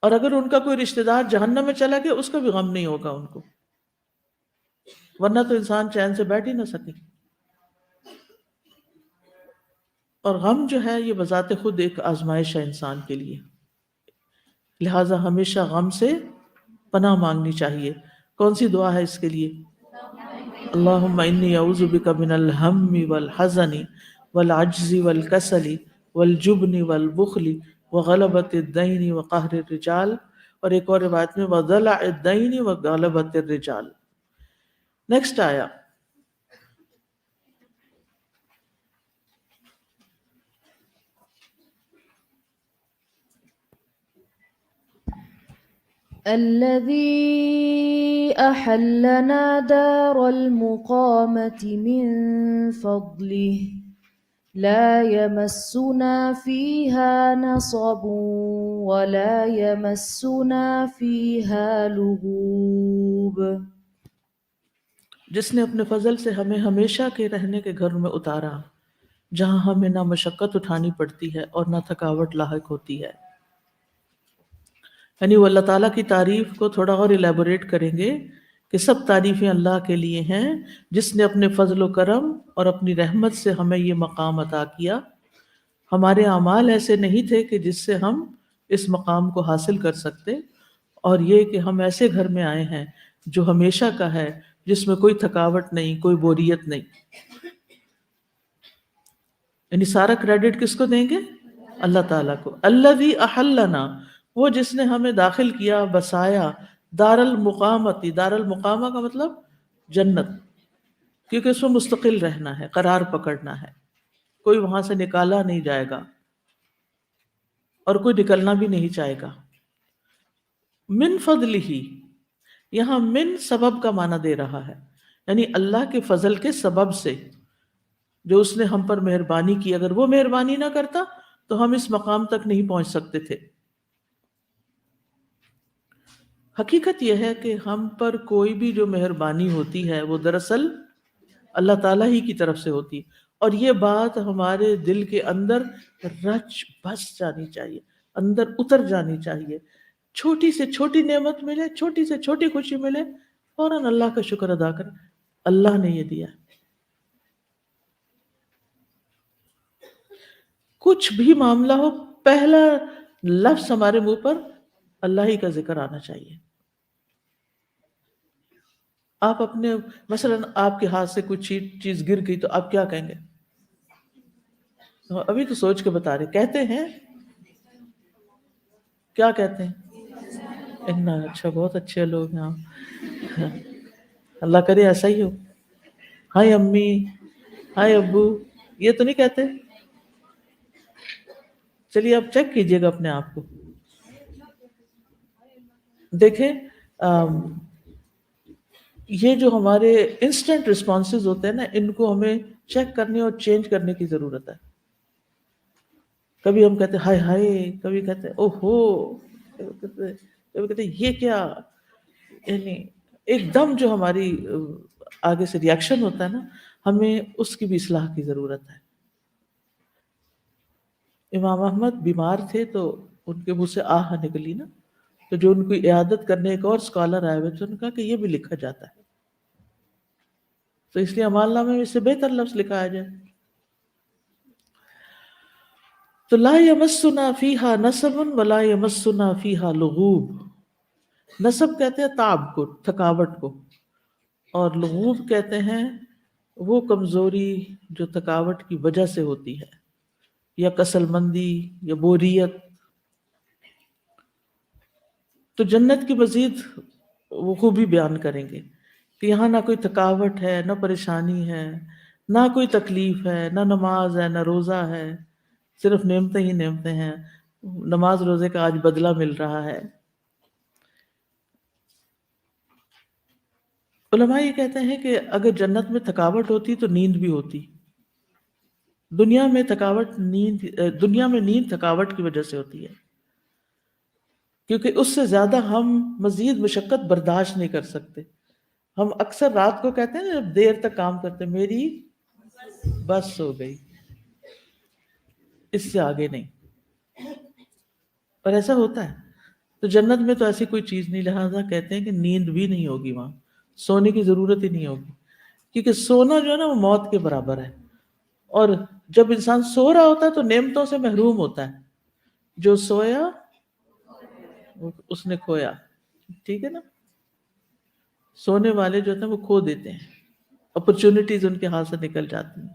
اور اگر ان کا کوئی رشتہ دار جہنم میں چلا گیا اس کا بھی غم نہیں ہوگا ان کو، ورنہ تو انسان چین سے بیٹھ ہی نہ سکے. اور غم جو ہے یہ بذات خود ایک آزمائش ہے انسان کے لیے، لہٰذا ہمیشہ غم سے پناہ مانگنی چاہیے۔ کون سی دعا ہے اس کے لیے؟ اللہم انی اعوذ بک من الہم والحزن والعجز والکسل والجبن والبخل وغلبۃ الدین وقہر الرجال، اور ایک اور روایت میں وضلع الدین وغلبۃ الرجال۔ نیکسٹ آیا الذي أحلنا دار المقامة من فضله لا يمسنا فيها نصب ولا يمسنا فيها لغوب، جس نے اپنے فضل سے ہمیں ہمیشہ کے رہنے کے گھر میں اتارا، جہاں ہمیں نہ مشقت اٹھانی پڑتی ہے اور نہ تھکاوٹ لاحق ہوتی ہے۔ یعنی وہ اللہ تعالیٰ کی تعریف کو تھوڑا اور الیبوریٹ کریں گے کہ سب تعریفیں اللہ کے لیے ہیں جس نے اپنے فضل و کرم اور اپنی رحمت سے ہمیں یہ مقام عطا کیا۔ ہمارے اعمال ایسے نہیں تھے کہ جس سے ہم اس مقام کو حاصل کر سکتے، اور یہ کہ ہم ایسے گھر میں آئے ہیں جو ہمیشہ کا ہے، جس میں کوئی تھکاوٹ نہیں، کوئی بوریت نہیں۔ یعنی سارا کریڈٹ کس کو دیں گے؟ اللہ تعالیٰ کو۔ الذی احلنا، وہ جس نے ہمیں داخل کیا، بسایا، دار المقامتی، دار المقامہ کا مطلب جنت، کیونکہ اس میں مستقل رہنا ہے، قرار پکڑنا ہے، کوئی وہاں سے نکالا نہیں جائے گا اور کوئی نکلنا بھی نہیں چاہے گا۔ من فضلہ، یہاں من سبب کا معنی دے رہا ہے، یعنی اللہ کے فضل کے سبب سے جو اس نے ہم پر مہربانی کی۔ اگر وہ مہربانی نہ کرتا تو ہم اس مقام تک نہیں پہنچ سکتے تھے۔ حقیقت یہ ہے کہ ہم پر کوئی بھی جو مہربانی ہوتی ہے وہ دراصل اللہ تعالیٰ ہی کی طرف سے ہوتی ہے، اور یہ بات ہمارے دل کے اندر رچ بس جانی چاہیے، اندر اتر جانی چاہیے۔ چھوٹی سے چھوٹی نعمت ملے، چھوٹی سے چھوٹی خوشی ملے، فوراً اللہ کا شکر ادا کریں، اللہ نے یہ دیا۔ کچھ بھی معاملہ ہو، پہلا لفظ ہمارے منہ پر اللہ ہی کا ذکر آنا چاہیے۔ آپ اپنے مثلا آپ کے ہاتھ سے کچھ چیز گر گئی تو آپ کیا کہیں گے؟ ابھی تو سوچ کے بتا رہے، کہتے ہیں کیا کہتے ہیں؟ انا، اچھا، بہت اچھے لوگ ہیں آپ، اللہ کرے ایسا ہی ہو۔ ہائے امی، ہائے ابو، یہ تو نہیں کہتے؟ چلیے آپ چیک کیجئے گا اپنے آپ کو، دیکھیں یہ جو ہمارے انسٹنٹ رسپانسز ہوتے ہیں نا، ان کو ہمیں چیک کرنے اور چینج کرنے کی ضرورت ہے۔ کبھی ہم کہتے ہیں ہائے ہائے، کبھی کہتے ہیں اوہو، کبھی کہتے ہیں یہ کیا، یعنی ایک دم جو ہماری آگے سے ریاکشن ہوتا ہے نا، ہمیں اس کی بھی اصلاح کی ضرورت ہے۔ امام احمد بیمار تھے تو ان کے منہ سے آہ نکلی نا، تو جو ان کی عیادت کرنے ایک اور اسکالر آئے ہوئے تھے، انہوں نے کہا کہ یہ بھی لکھا جاتا ہے، تو اس لیے اعمال نامے میں اس سے بہتر لفظ لکھا جائے۔ تو لا یمسنا فیہا نصب ولا یمسنا فیہا لغوب۔ نصب کہتے ہیں تعب کو، تھکاوٹ کو، اور لغوب کہتے ہیں وہ کمزوری جو تھکاوٹ کی وجہ سے ہوتی ہے، یا کسل مندی یا بوریت۔ تو جنت کی مزید وہ خوبی بیان کریں گے کہ یہاں نہ کوئی تھکاوٹ ہے، نہ پریشانی ہے، نہ کوئی تکلیف ہے، نہ نماز ہے، نہ روزہ ہے، صرف نعمتیں ہی نعمتیں ہیں۔ نماز روزے کا آج بدلہ مل رہا ہے۔ علماء یہ کہتے ہیں کہ اگر جنت میں تھکاوٹ ہوتی تو نیند بھی ہوتی۔ دنیا میں نیند تھکاوٹ کی وجہ سے ہوتی ہے، کیونکہ اس سے زیادہ ہم مزید مشقت برداشت نہیں کر سکتے۔ ہم اکثر رات کو کہتے ہیں جب دیر تک کام کرتے میری بس ہو گئی، اس سے آگے نہیں، اور ایسا ہوتا ہے۔ تو جنت میں تو ایسی کوئی چیز نہیں، لہذا کہتے ہیں کہ نیند بھی نہیں ہوگی، وہاں سونے کی ضرورت ہی نہیں ہوگی، کیونکہ سونا جو ہے نا وہ موت کے برابر ہے، اور جب انسان سو رہا ہوتا ہے تو نعمتوں سے محروم ہوتا ہے، جو سویا اس نے کھویا، ٹھیک ہے نا؟ سونے والے جو ہوتے ہیں وہ کھو دیتے ہیں، اپرچونٹیز ان کے ہاتھ سے نکل جاتی ہیں.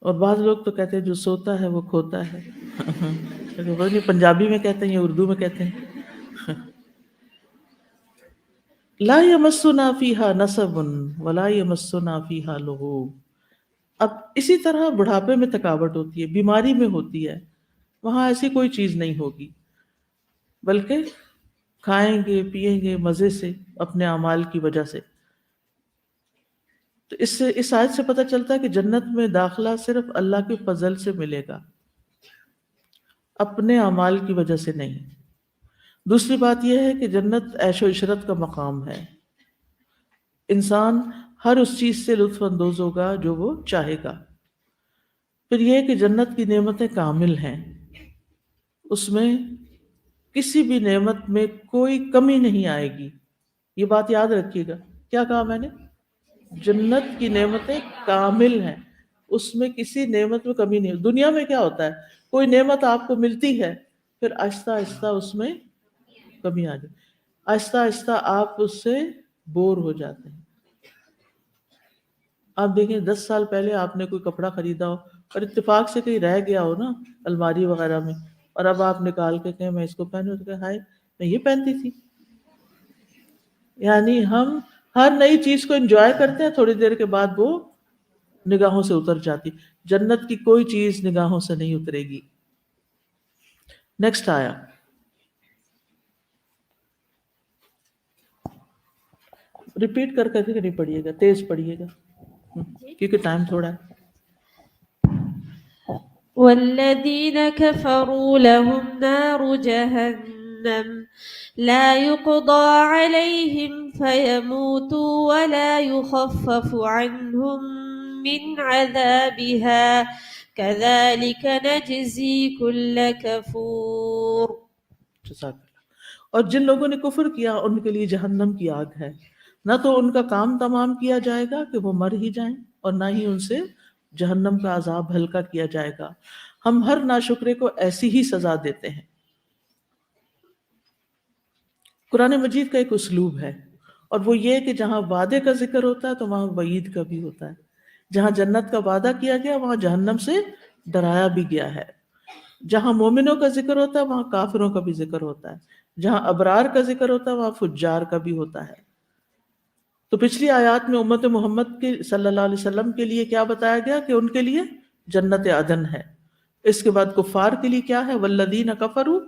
اور بعض لوگ تو کہتے ہیں جو سوتا ہے وہ کھوتا ہے. پنجابی میں کہتے ہیں یا اردو میں کہتے ہیں. لا یمسنا فیہا نصب ولا یمسنا فیہا لغوب. اب اسی طرح بڑھاپے میں تھکاوٹ ہوتی ہے، بیماری میں ہوتی ہے، وہاں ایسی کوئی چیز نہیں ہوگی، بلکہ کھائیں گے پیئیں گے مزے سے اپنے اعمال کی وجہ سے. تو اس آیت سے پتہ چلتا ہے کہ جنت میں داخلہ صرف اللہ کے فضل سے ملے گا، اپنے اعمال کی وجہ سے نہیں. دوسری بات یہ ہے کہ جنت عیش و عشرت کا مقام ہے، انسان ہر اس چیز سے لطف اندوز ہوگا جو وہ چاہے گا. پھر یہ کہ جنت کی نعمتیں کامل ہیں، اس میں کسی بھی نعمت میں کوئی کمی نہیں آئے گی. یہ بات یاد رکھیے گا. کیا کہا میں نے؟ جنت کی نعمتیں کامل ہیں، اس میں کسی نعمت میں کمی نہیں. دنیا میں کیا ہوتا ہے، کوئی نعمت آپ کو ملتی ہے، پھر آہستہ آہستہ اس میں کمی آ جائے، آہستہ آہستہ آپ اس سے بور ہو جاتے ہیں. آپ دیکھیں 10 سال پہلے آپ نے کوئی کپڑا خریدا ہو اور اتفاق سے کہیں رہ گیا ہو نا الماری وغیرہ میں، اور اب آپ نکال کے کہیں میں اس کو پہنوں تو کہ ہائے میں یہ پہنتی تھی. یعنی ہم ہر نئی چیز کو انجوائے کرتے ہیں، تھوڑی دیر کے بعد وہ نگاہوں سے اتر جاتی. جنت کی کوئی چیز نگاہوں سے نہیں اترے گی. نیکسٹ آیا ریپیٹ کر کے نہیں پڑھیے گا، تیز پڑھیے گا کیونکہ ٹائم تھوڑا ہے. والذين كفروا لهم نار جهنم لا يقضى عليهم فيموتوا ولا يخفف عنهم من عذابها كذلك نجزي كل كفور. اور جن لوگوں نے کفر کیا ان کے لیے جہنم کی آگ ہے، نہ تو ان کا کام تمام کیا جائے گا کہ وہ مر ہی جائیں، اور نہ ہی ان سے جہنم کا عذاب ہلکا کیا جائے گا. ہم ہر ناشکرے کو ایسی ہی سزا دیتے ہیں. قرآن مجید کا ایک اسلوب ہے، اور وہ یہ کہ جہاں وعدے کا ذکر ہوتا ہے تو وہاں وعید کا بھی ہوتا ہے. جہاں جنت کا وعدہ کیا گیا وہاں جہنم سے ڈرایا بھی گیا ہے. جہاں مومنوں کا ذکر ہوتا ہے وہاں کافروں کا بھی ذکر ہوتا ہے. جہاں ابرار کا ذکر ہوتا ہے وہاں فجار کا بھی ہوتا ہے. تو پچھلی آیات میں امت محمد کے صلی اللہ علیہ وسلم کے لیے کیا بتایا گیا کہ ان کے لیے جنت عدن ہے. اس کے بعد کفار کے لیے کیا ہے؟ والذین کفروا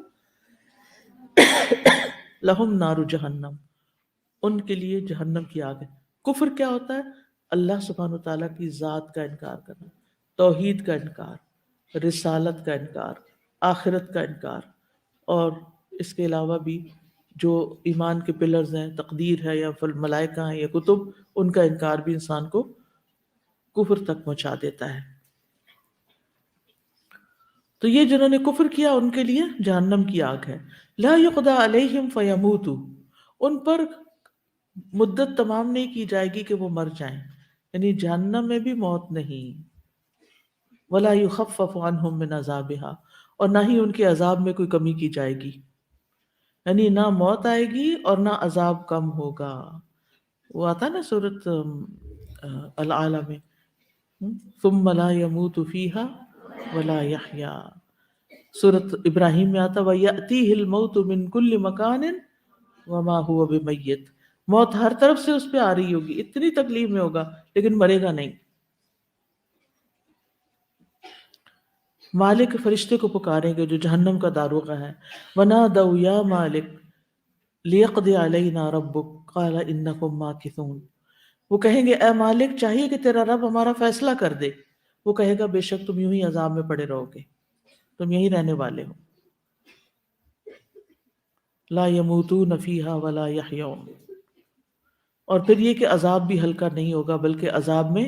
لہم نار جہنم، ان کے لیے جہنم کی آگ ہے. کفر کیا ہوتا ہے؟ اللہ سبحانہ وتعالیٰ کی ذات کا انکار کرنا، توحید کا انکار، رسالت کا انکار، آخرت کا انکار، اور اس کے علاوہ بھی جو ایمان کے پلرز ہیں، تقدیر ہے یا ملائکہ ہیں یا کتب، ان کا انکار بھی انسان کو کفر تک پہنچا دیتا ہے. تو یہ جنہوں نے کفر کیا ان کے لیے جہنم کی آگ ہے. لا یقضی علیہم فیموتوا، ان پر مدت تمام نہیں کی جائے گی کہ وہ مر جائیں، یعنی جہنم میں بھی موت نہیں. ولا یخفف عنہم من عذابہا، اور نہ ہی ان کے عذاب میں کوئی کمی کی جائے گی، یعنی نہ موت آئے گی اور نہ عذاب کم ہوگا. وہ آتا نا سورۃ العالی میں ثم لا يموت فيها ولا يحيا. سورۃ ابراہیم میں آتا وَيَأْتِيهِ الْمَوْتُ مِنْ كُلِّ مَكَانٍ وَمَا هُوَ بِمَيِّتٍ. موت ہر طرف سے اس پہ آ رہی ہوگی، اتنی تکلیف میں ہوگا لیکن مرے گا نہیں. مالک فرشتے کو پکاریں گے جو جہنم کا داروغہ ہے. وَنَادَوْا يَا مَالِكْ لِيَقْضِيَ عَلَيْنَا رَبُّكَ قَالَ إِنَّكُمْ مَاكِثُونَ. وہ کہیں گے اے مالک چاہیے کہ تیرا رب ہمارا فیصلہ کر دے. وہ کہے گا بے شک تم یوں ہی عذاب میں پڑے رہو گے، تم یہیں رہنے والے ہو. لا يموتون فیہا ولا یحیون. اور پھر یہ کہ عذاب بھی ہلکا نہیں ہوگا بلکہ عذاب میں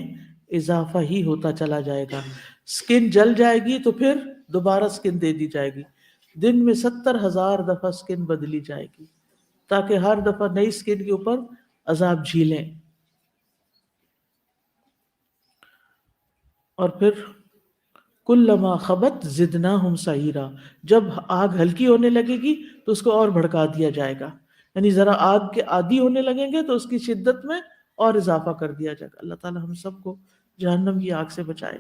اضافہ ہی ہوتا چلا جائے گا. سکن جل جائے گی تو پھر دوبارہ سکن دے دی جائے گی. دن میں 70,000 دفعہ سکن بدلی جائے گی تاکہ ہر دفعہ نئی سکن کے اوپر عذاب جھیلیں. اور پھر کلما خبت زدناہم سعیرا، جب آگ ہلکی ہونے لگے گی تو اس کو اور بھڑکا دیا جائے گا، یعنی ذرا آگ کے عادی ہونے لگیں گے تو اس کی شدت میں اور اضافہ کر دیا جائے گا۔ اللہ تعالی ہم سب کو جہنم کی آگ سے بچائے۔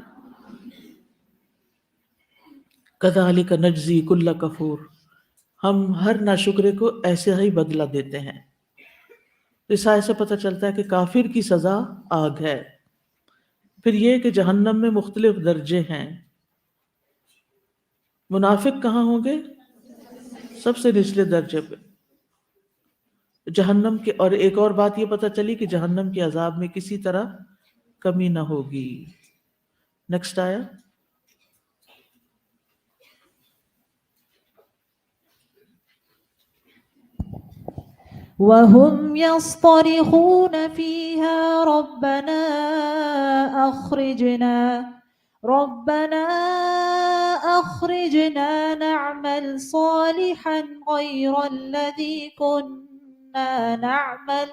کذالک نجزی کل کفور، ہم ہر ناشکرے کو ایسے ہی بدلہ دیتے ہیں۔ اس آیت سے پتہ چلتا ہے کہ کافر کی سزا آگ ہے۔ پھر یہ کہ جہنم میں مختلف درجے ہیں۔ منافق کہاں ہوں گے؟ سب سے نچلے درجے پہ جہنم کے۔ اور ایک اور بات یہ پتہ چلی کہ جہنم کے عذاب میں کسی طرح کمی نہ ہوگی۔ نیکسٹ آیا۔ وهم يصطرخون فيها ربنا أخرجنا نعمل صالحا غير الذي كنا نعمل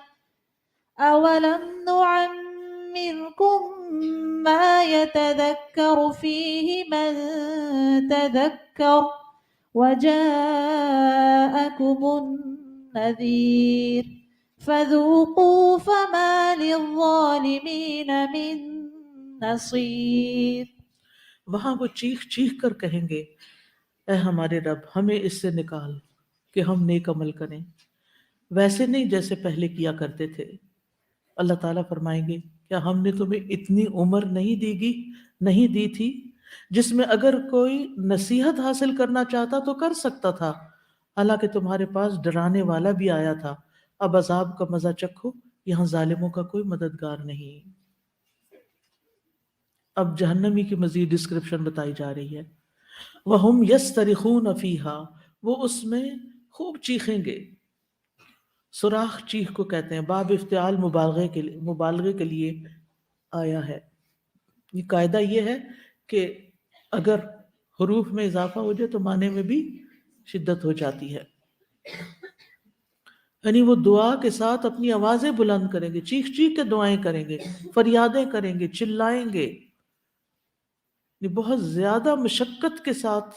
أولم نعمركم ما يتذكر فيه من تذكر وجاءكم النذير فذوقوا فما للظالمين من نصير۔ وہاں وہ چیخ چیخ کر کہیں گے، اے ہمارے رب ہمیں اس سے نکال کہ ہم نیک عمل کریں، ویسے نہیں جیسے پہلے کیا کرتے تھے۔ اللہ تعالیٰ فرمائیں گے کیا ہم نے تمہیں اتنی عمر نہیں دی تھی جس میں اگر کوئی نصیحت حاصل کرنا چاہتا تو کر سکتا تھا، حالانکہ تمہارے پاس ڈرانے والا بھی آیا تھا۔ اب عذاب کا مزہ چکھو، یہاں ظالموں کا کوئی مددگار نہیں۔ اب جہنمی کی مزید ڈسکرپشن بتائی جا رہی ہے۔ وَهُمْ يَسْتَرِخُونَ فِيهَا، وہ اس میں خوب چیخیں گے۔ صراخ چیخ کو کہتے ہیں، باب افتعال مبالغے کے لیے آیا ہے۔ یہ قاعدہ یہ ہے کہ اگر حروف میں اضافہ ہو جائے تو معنی میں بھی شدت ہو جاتی ہے، یعنی وہ دعا کے ساتھ اپنی آوازیں بلند کریں گے، چیخ چیخ کے دعائیں کریں گے، فریادیں کریں گے، چلائیں گے، یہ بہت زیادہ مشقت کے ساتھ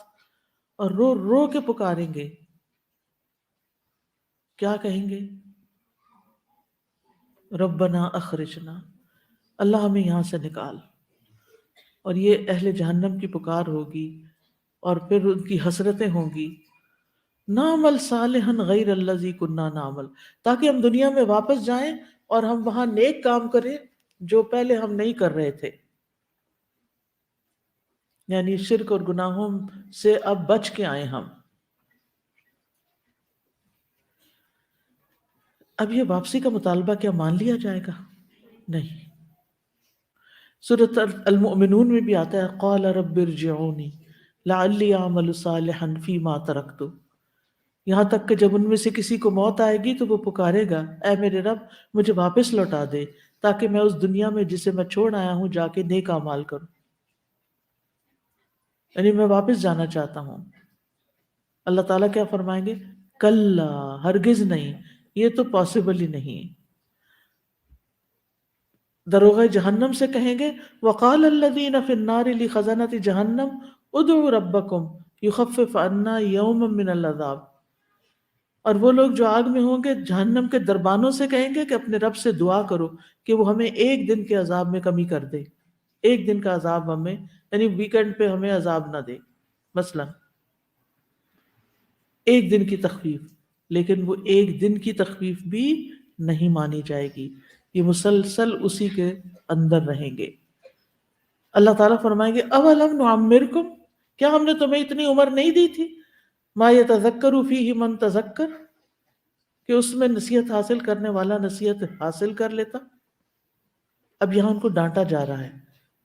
اور رو رو کے پکاریں گے۔ کیا کہیں گے؟ ربنا اخرجنا، اللہ ہمیں یہاں سے نکال۔ اور یہ اہل جہنم کی پکار ہوگی، اور پھر ان کی حسرتیں ہوں گی، نعمل صالحا غیر الذی کنا نعمل، تاکہ ہم دنیا میں واپس جائیں اور ہم وہاں نیک کام کریں جو پہلے ہم نہیں کر رہے تھے، یعنی شرک اور گناہوں سے اب بچ کے آئیں ہم۔ اب یہ واپسی کا مطالبہ کیا مان لیا جائے گا؟ نہیں۔ سورۃ المؤمنون میں بھی آتا ہے، قال رب ارجعونی لعلی اعمل صالحا فیما ترکت، یہاں تک کہ جب ان میں سے کسی کو موت آئے گی تو وہ پکارے گا، اے میرے رب مجھے واپس لوٹا دے تاکہ میں اس دنیا میں جسے میں چھوڑ آیا ہوں جا کے نیک اعمال کروں، یعنی میں واپس جانا چاہتا ہوں۔ اللہ تعالیٰ کیا فرمائیں گے؟ کلا، ہرگز نہیں، یہ تو پاسبل ہی نہیں۔ دروغہ جہنم سے کہیں گے، وقال الذین فی النار لخزنۃ جہنم ادعوا ربکم یخفف عنا یوما من العذاب، اور وہ لوگ جو آگ میں ہوں گے جہنم کے دربانوں سے کہیں گے کہ اپنے رب سے دعا کرو کہ وہ ہمیں ایک دن کے عذاب میں کمی کر دے، ایک دن کا عذاب ہمیں، یعنی ویکنڈ پہ ہمیں عذاب نہ دے، مثلا ایک دن کی تخفیف۔ لیکن وہ ایک دن کی تخفیف بھی نہیں مانی جائے گی، یہ مسلسل اسی کے اندر رہیں گے۔ اللہ تعالیٰ فرمائیں گے اولم نعمرکم، کیا ہم نے تمہیں اتنی عمر نہیں دی تھی، ما یتذکر فیہ من تذکر، کہ اس میں نصیحت حاصل کرنے والا نصیحت حاصل کر لیتا۔ اب یہاں ان کو ڈانٹا جا رہا ہے،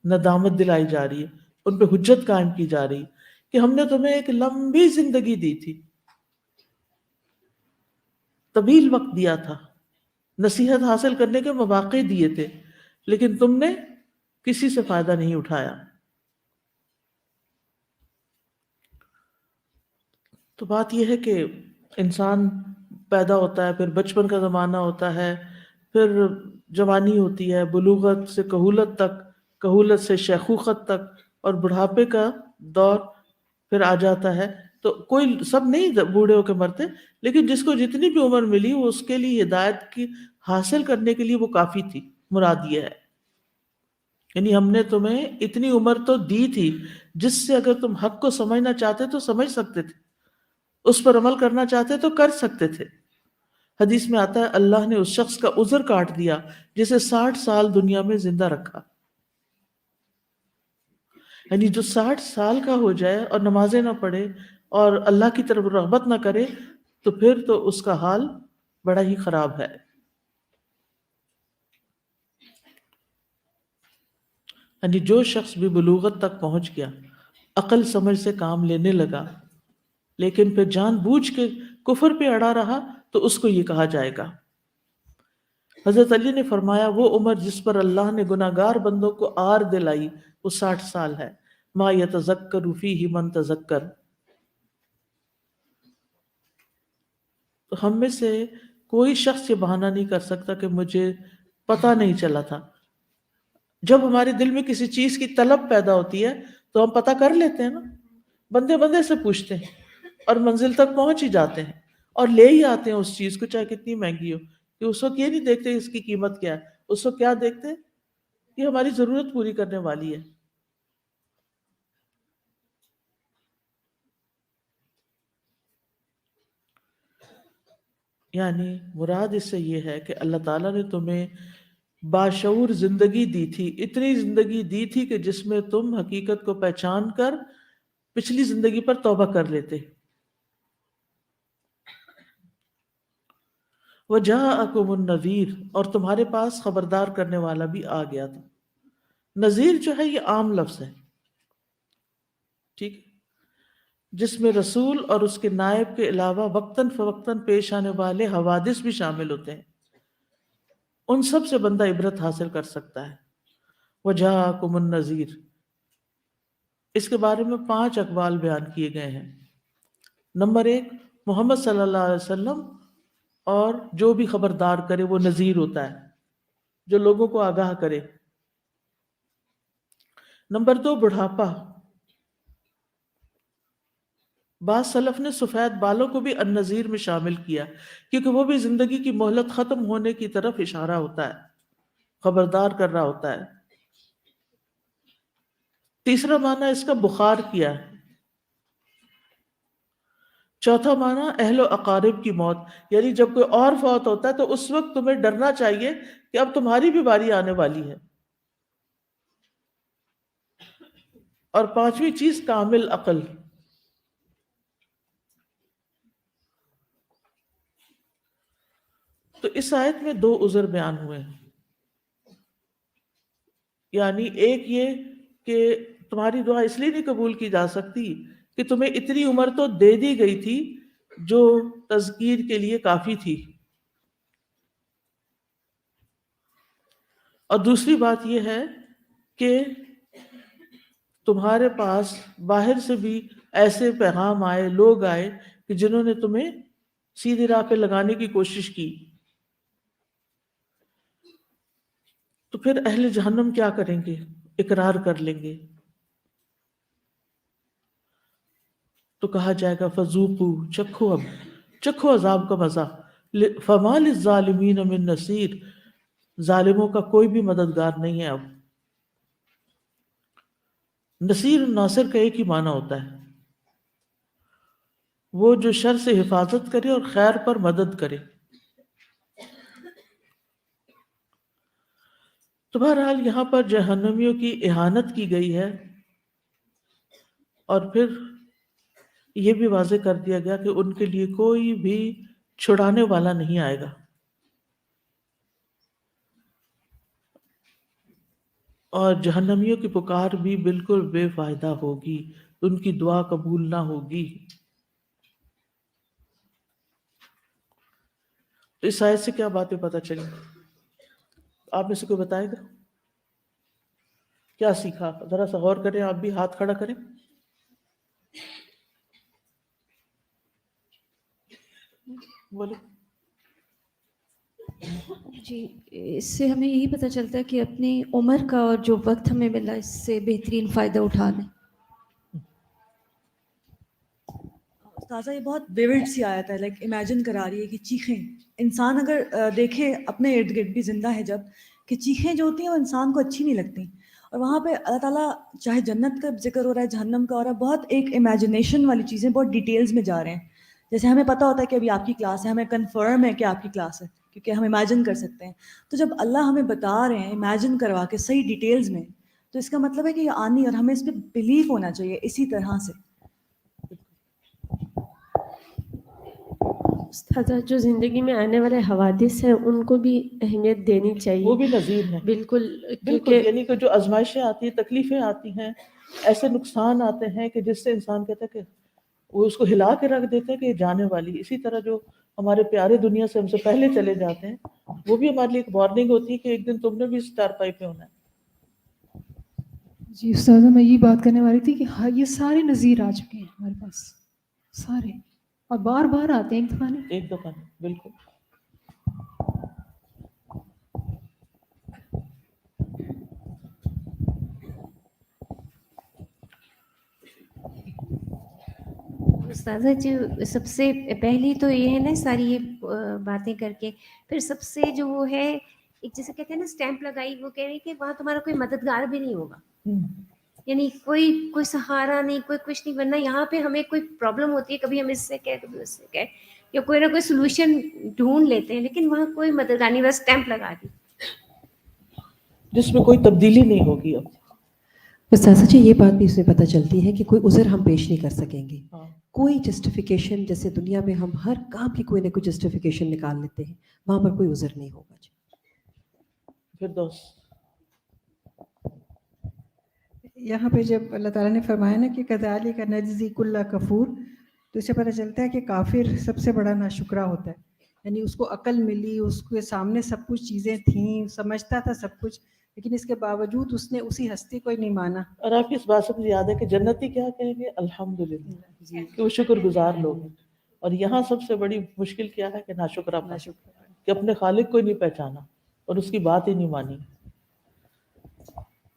ندامت دلائی جا رہی ہے، ان پہ حجت قائم کی جا رہی کہ ہم نے تمہیں ایک لمبی زندگی دی تھی، طویل وقت دیا تھا، نصیحت حاصل کرنے کے مواقع دیے تھے، لیکن تم نے کسی سے فائدہ نہیں اٹھایا۔ تو بات یہ ہے کہ انسان پیدا ہوتا ہے، پھر بچپن کا زمانہ ہوتا ہے، پھر جوانی ہوتی ہے، بلوغت سے کہولت تک کہولت سے شیخوخت تک، اور بڑھاپے کا دور پھر آ جاتا ہے. تو کوئی سب نہیں بوڑھے ہو کے مرتے، لیکن جس کو جتنی بھی عمر ملی وہ اس کے لیے ہدایت کی حاصل کرنے کے لیے وہ کافی تھی. مراد یہ ہے یعنی ہم نے تمہیں اتنی عمر تو دی تھی جس سے اگر تم حق کو سمجھنا چاہتے تو سمجھ سکتے تھے، اس پر عمل کرنا چاہتے تو کر سکتے تھے. حدیث میں آتا ہے اللہ نے اس شخص کا عذر کاٹ دیا جسے 60 سال دنیا میں زندہ رکھا. یعنی جو 60 سال کا ہو جائے اور نمازیں نہ پڑھے اور اللہ کی طرف رغبت نہ کرے تو پھر تو اس کا حال بڑا ہی خراب ہے. یعنی جو شخص بھی بلوغت تک پہنچ گیا، عقل سمجھ سے کام لینے لگا، لیکن پھر جان بوجھ کے کفر پہ اڑا رہا تو اس کو یہ کہا جائے گا. حضرت علی نے فرمایا وہ عمر جس پر اللہ نے گناہگار بندوں کو آر دلائی وہ 60 سال ہے. ما یتذکر فیہ من تذکر. تو ہم میں سے کوئی شخص یہ بہانہ نہیں کر سکتا کہ مجھے پتہ نہیں چلا تھا. جب ہمارے دل میں کسی چیز کی طلب پیدا ہوتی ہے تو ہم پتہ کر لیتے ہیں نا، بندے بندے سے پوچھتے ہیں اور منزل تک پہنچ ہی جاتے ہیں اور لے ہی آتے ہیں اس چیز کو، چاہے کتنی مہنگی ہو. کہ اس وقت یہ نہیں دیکھتے اس کی قیمت کیا ہے، اس وقت کیا دیکھتے یہ ہماری ضرورت پوری کرنے والی ہے. یعنی مراد اس سے یہ ہے کہ اللہ تعالیٰ نے تمہیں باشعور زندگی دی تھی، اتنی زندگی دی تھی کہ جس میں تم حقیقت کو پہچان کر پچھلی زندگی پر توبہ کر لیتے. وَجَاءَكُمُ النَّذِيرُ، اور تمہارے پاس خبردار کرنے والا بھی آ گیا تھا. نذیر جو ہے یہ عام لفظ ہے، ٹھیک ہے، جس میں رسول اور اس کے نائب کے علاوہ وقتاً فوقتاً پیش آنے والے حوادث بھی شامل ہوتے ہیں. ان سب سے بندہ عبرت حاصل کر سکتا ہے. وَجَاءَكُمُ النَّذِيرُ، اس کے بارے میں 5 اقوال بیان کیے گئے ہیں. نمبر 1، محمد صلی اللہ علیہ وسلم اور جو بھی خبردار کرے وہ نذیر ہوتا ہے، جو لوگوں کو آگاہ کرے. نمبر 2، بڑھاپا. بعض سلف نے سفید بالوں کو بھی النذیر میں شامل کیا کیونکہ وہ بھی زندگی کی مہلت ختم ہونے کی طرف اشارہ ہوتا ہے، خبردار کر رہا ہوتا ہے. تیسرا معنی اس کا بخار کیا ہے. چوتھا معنی اہل و اقارب کی موت، یعنی جب کوئی اور فوت ہوتا ہے تو اس وقت تمہیں ڈرنا چاہیے کہ اب تمہاری بھی باری آنے والی ہے. اور پانچویں چیز کامل عقل. تو اس آیت میں 2 عذر بیان ہوئے ہیں. یعنی ایک یہ کہ تمہاری دعا اس لیے نہیں قبول کی جا سکتی کہ تمہیں اتنی عمر تو دے دی گئی تھی جو تذکیر کے لیے کافی تھی. اور دوسری بات یہ ہے کہ تمہارے پاس باہر سے بھی ایسے پیغام آئے، لوگ آئے کہ جنہوں نے تمہیں سیدھی راہ پہ لگانے کی کوشش کی. تو پھر اہل جہنم کیا کریں گے؟ اقرار کر لیں گے. تو کہا جائے گا فذوقوا، چکھو، اب چکھو عذاب کا مزہ. فما للظالمین من نصیر، ظالموں کا کوئی بھی مددگار نہیں ہے اب. نصیر اور ناصر کا ایک ہی معنی ہوتا ہے، وہ جو شر سے حفاظت کرے اور خیر پر مدد کرے. تو بہرحال یہاں پر جہنمیوں کی اہانت کی گئی ہے، اور پھر یہ بھی واضح کر دیا گیا کہ ان کے لیے کوئی بھی چھڑانے والا نہیں آئے گا. اور جہنمیوں کی پکار بھی بالکل بے فائدہ ہوگی، ان کی دعا قبول نہ ہوگی. تو اس آیت سے کیا باتیں پتہ چلی؟ آپ میں سے کوئی بتائے گا کیا سیکھا؟ ذرا سا غور کریں، آپ بھی ہاتھ کھڑا کریں. بولے. جی اس سے ہمیں یہی پتہ چلتا ہے کہ اپنی عمر کا اور جو وقت ہمیں ملا اس سے بہترین فائدہ اٹھا لیں. استاذہ یہ بہت ویوڈ سی آیت ہے، لائک امیجن کرا رہی ہے کہ چیخیں انسان اگر دیکھے اپنے ارد گرد بھی زندہ ہے جب، کہ چیخیں جو ہوتی ہیں وہ انسان کو اچھی نہیں لگتی، اور وہاں پہ اللہ تعالیٰ چاہے جنت کا ذکر ہو رہا ہے، جہنم کا ہو رہا ہے، بہت ایک امیجنیشن والی چیزیں بہت ڈیٹیلز میں جا رہے ہیں. جیسے ہمیں پتہ ہوتا ہے کہ ابھی آپ کی کلاس ہے، ہمیں کنفرم ہے کہ آپ کی کلاس ہے کیونکہ ہم امیجن کر سکتے ہیں. تو جب اللہ ہمیں بتا رہے ہیں امیجن کروا کے صحیح ڈیٹیلز میں، تو اس کا مطلب ہے کہ یہ آنی، اور ہمیں اس پہ بلیف ہونا چاہیے اسی طرح سے. استاذہ جو زندگی میں آنے والے حوادث ہیں ان کو بھی اہمیت دینی چاہیے. وہ بھی نذیر ہیں. بالکل، بالکل، کیونکہ یعنی کہ جو آزمائشیں آتی ہیں، تکلیفیں آتی ہیں، ایسے نقصان آتے ہیں کہ جس سے انسان کہتا ہے کہ وہ اس کو ہلا کے رکھ دیتے ہیں کہ یہ جانے والی. اسی طرح جو ہمارے پیارے دنیا سے ہم سے پہلے چلے جاتے ہیں، وہ بھی ہمارے لیے ایک وارننگ ہوتی ہے کہ ایک دن تم نے بھی اس چارپائی پہ ہونا ہے. جی استاذہ میں یہ بات کرنے والی تھی کہ ہاں یہ سارے نذیر آ چکے ہیں ہمارے پاس، سارے، اور بار بار آتے ہیں، ایک دفعہ نہیں. ایک دفعہ نہیں. بالکل. استاذہ جو سب سے پہلی تو یہ ہے نا ساری یہ باتیں کر کے، پھر سب سے جو وہ ہے ایک جیسے کہتے ہیں نا اسٹیمپ لگائی، وہ کہہ رہی کہ وہاں تمہارا کوئی مددگار بھی نہیں ہوگا، یعنی کوئی سہارا نہیں، کوئی کچھ نہیں. ورنہ یہاں پہ ہمیں کوئی پرابلم ہوتی ہے، کبھی ہم اس سے کہے کبھی اس سے کہے، یا کوئی نہ کوئی سولوشن ڈھونڈ لیتے ہیں، لیکن وہاں کوئی مددگار نہیں، بس اسٹیمپ لگا دی جس میں کوئی تبدیلی نہیں ہوگی. اب استاذہ جی یہ بات بھی اس میں پتہ چلتی ہے کہ کوئی عذر ہم پیش نہیں کر سکیں گے. کوئی جسٹیفیکیشن، جیسے دنیا میں ہم ہر کام کی کوئی نہ کوئی جسٹیفیکیشن نکال لیتے ہیں، وہاں پر کوئی عذر نہیں ہوگا. جی فردوس. یہاں پہ جب اللہ تعالیٰ نے فرمایا نا کہ کذالک نجزی کل کفور، تو اس سے پتہ چلتا ہے کہ کافر سب سے بڑا ناشکرا ہوتا ہے. یعنی اس کو عقل ملی، اس کے سامنے سب کچھ چیزیں تھیں، سمجھتا تھا سب کچھ، لیکن اس کے باوجود اس نے اسی ہستی کو ہی نہیں مانا. اور آپ کی اس بات سے مجھے یاد ہے کہ جنتی کیا کہیں گے؟ الحمدللہ، کہ وہ شکر گزار لوگ ہیں. اور یہاں سب سے بڑی مشکل کیا ہے کہ ناشکرا، کہ اپنے خالق کو ہی نہیں پہچانا اور اس کی بات ہی نہیں مانی.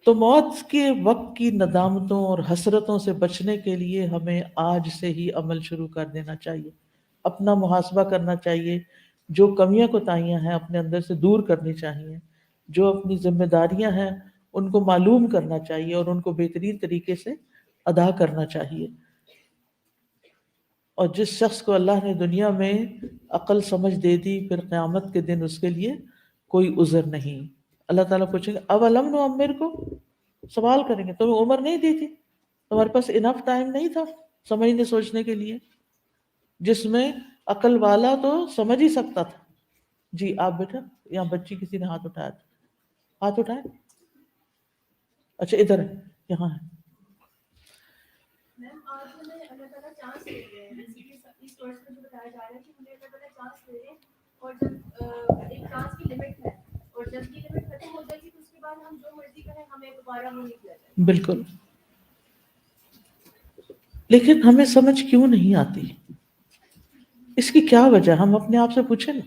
تو موت کے وقت کی ندامتوں اور حسرتوں سے بچنے کے لیے ہمیں آج سے ہی عمل شروع کر دینا چاہیے. اپنا محاسبہ کرنا چاہیے، جو کمیاں کوتاہیاں ہیں اپنے اندر سے دور کرنی چاہیے، جو اپنی ذمہ داریاں ہیں ان کو معلوم کرنا چاہیے اور ان کو بہترین طریقے سے ادا کرنا چاہیے. اور جس شخص کو اللہ نے دنیا میں عقل سمجھ دے دی، پھر قیامت کے دن اس کے لیے کوئی عذر نہیں. اللہ تعالیٰ پوچھیں گے اولم نعمر کو، سوال کریں گے تمہیں عمر نہیں دی تھی، تمہارے پاس انف ٹائم نہیں تھا سمجھنے سوچنے کے لیے، جس میں عقل والا تو سمجھ ہی سکتا تھا. جی آپ بیٹا، یہاں بچی کسی نے ہاتھ اٹھایا تھا، ہاتھ اٹھائے. اچھا ادھر ہے، یہاں ہے. میم آج ہمیں اللہ تعالیٰ چانس دے رہے ہیں، بیسیکلی اس ورڈ میں جو بتایا جا رہا ہے کہ ہمیں اللہ تعالیٰ چانس دے رہے ہیں، اور جب ایک چانس کی لمٹ ہے، اور جب کی لمٹ ختم ہو جائے گی تو اس کے بعد ہم جو مرضی کریں ہمیں دوبارہ وہ نہیں کیا جائے گا. بالکل. لیکن ہمیں سمجھ کیوں نہیں آتی؟ اس کی کیا وجہ؟ ہم اپنے آپ سے پوچھیں نا،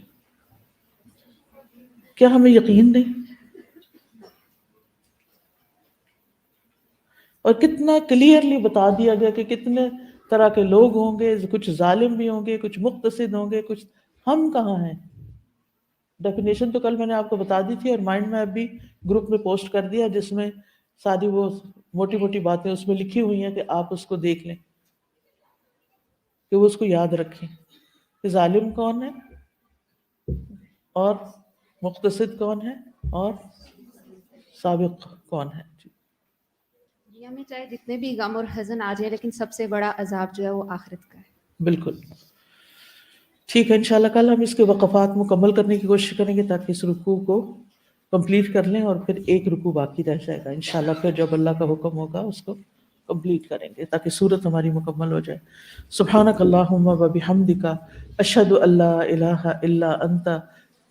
کیا ہمیں یقین نہیں؟ اور کتنا کلیئرلی بتا دیا گیا کہ کتنے طرح کے لوگ ہوں گے، کچھ ظالم بھی ہوں گے، کچھ مقتصد ہوں گے، کچھ. ہم کہاں ہیں؟ ڈیفینیشن تو کل میں نے آپ کو بتا دی تھی، اور مائنڈ میں اب بھی گروپ میں پوسٹ کر دیا، جس میں ساری وہ موٹی موٹی باتیں اس میں لکھی ہوئی ہیں کہ آپ اس کو دیکھ لیں، کہ وہ اس کو یاد رکھیں کہ ظالم کون ہے اور مقتصد کون ہے اور سابق کون ہے. دنیا میں چاہے جتنے بھی غم اور حزن آ جائے، لیکن سب سے بڑا عذاب جو ہے وہ آخرت کا ہے. بالکل ٹھیک ہے. انشاءاللہ کل ہم اس کے وقفات مکمل کرنے کی کوشش کریں گے تاکہ اس رکوع کو کمپلیٹ کر لیں، اور پھر ایک رکوع باقی رہ جائے گا انشاءاللہ. پھر جب اللہ کا حکم ہوگا اس کو کمپلیٹ کریں گے تاکہ سورت ہماری مکمل ہو جائے. سبحانک اللہم و بحمدک، اشہد ان لا الہ الا انت،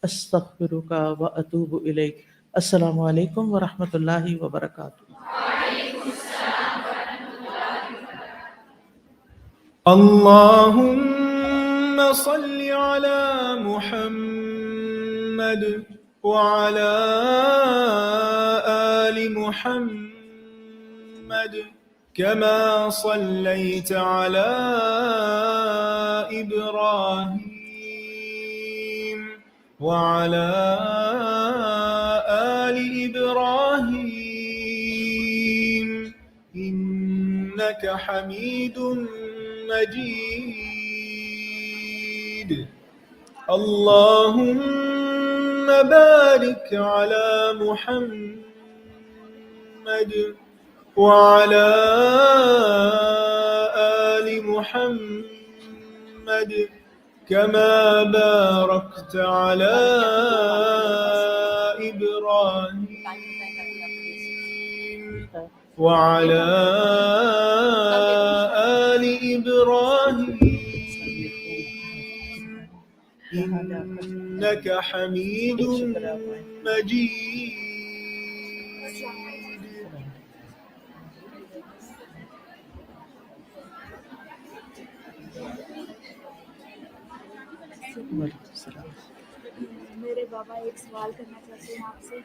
استغفرک و اتوب الیک. السلام علیکم ورحمۃ اللہ وبرکاتہ. اللهم صل على محمد محمد وعلى آل محمد كما صليت على إبراهيم وعلى آل إبراهيم إنك حميد مجيد اللهم بارك على محمد وعلى آل محمد كما باركت على إبراهيم وعلى آل إبراهيم إنك حميد مجيد وعلیکم السلام. میرے بابا ایک سوال کرنا چاہتے ہیں آپ سے.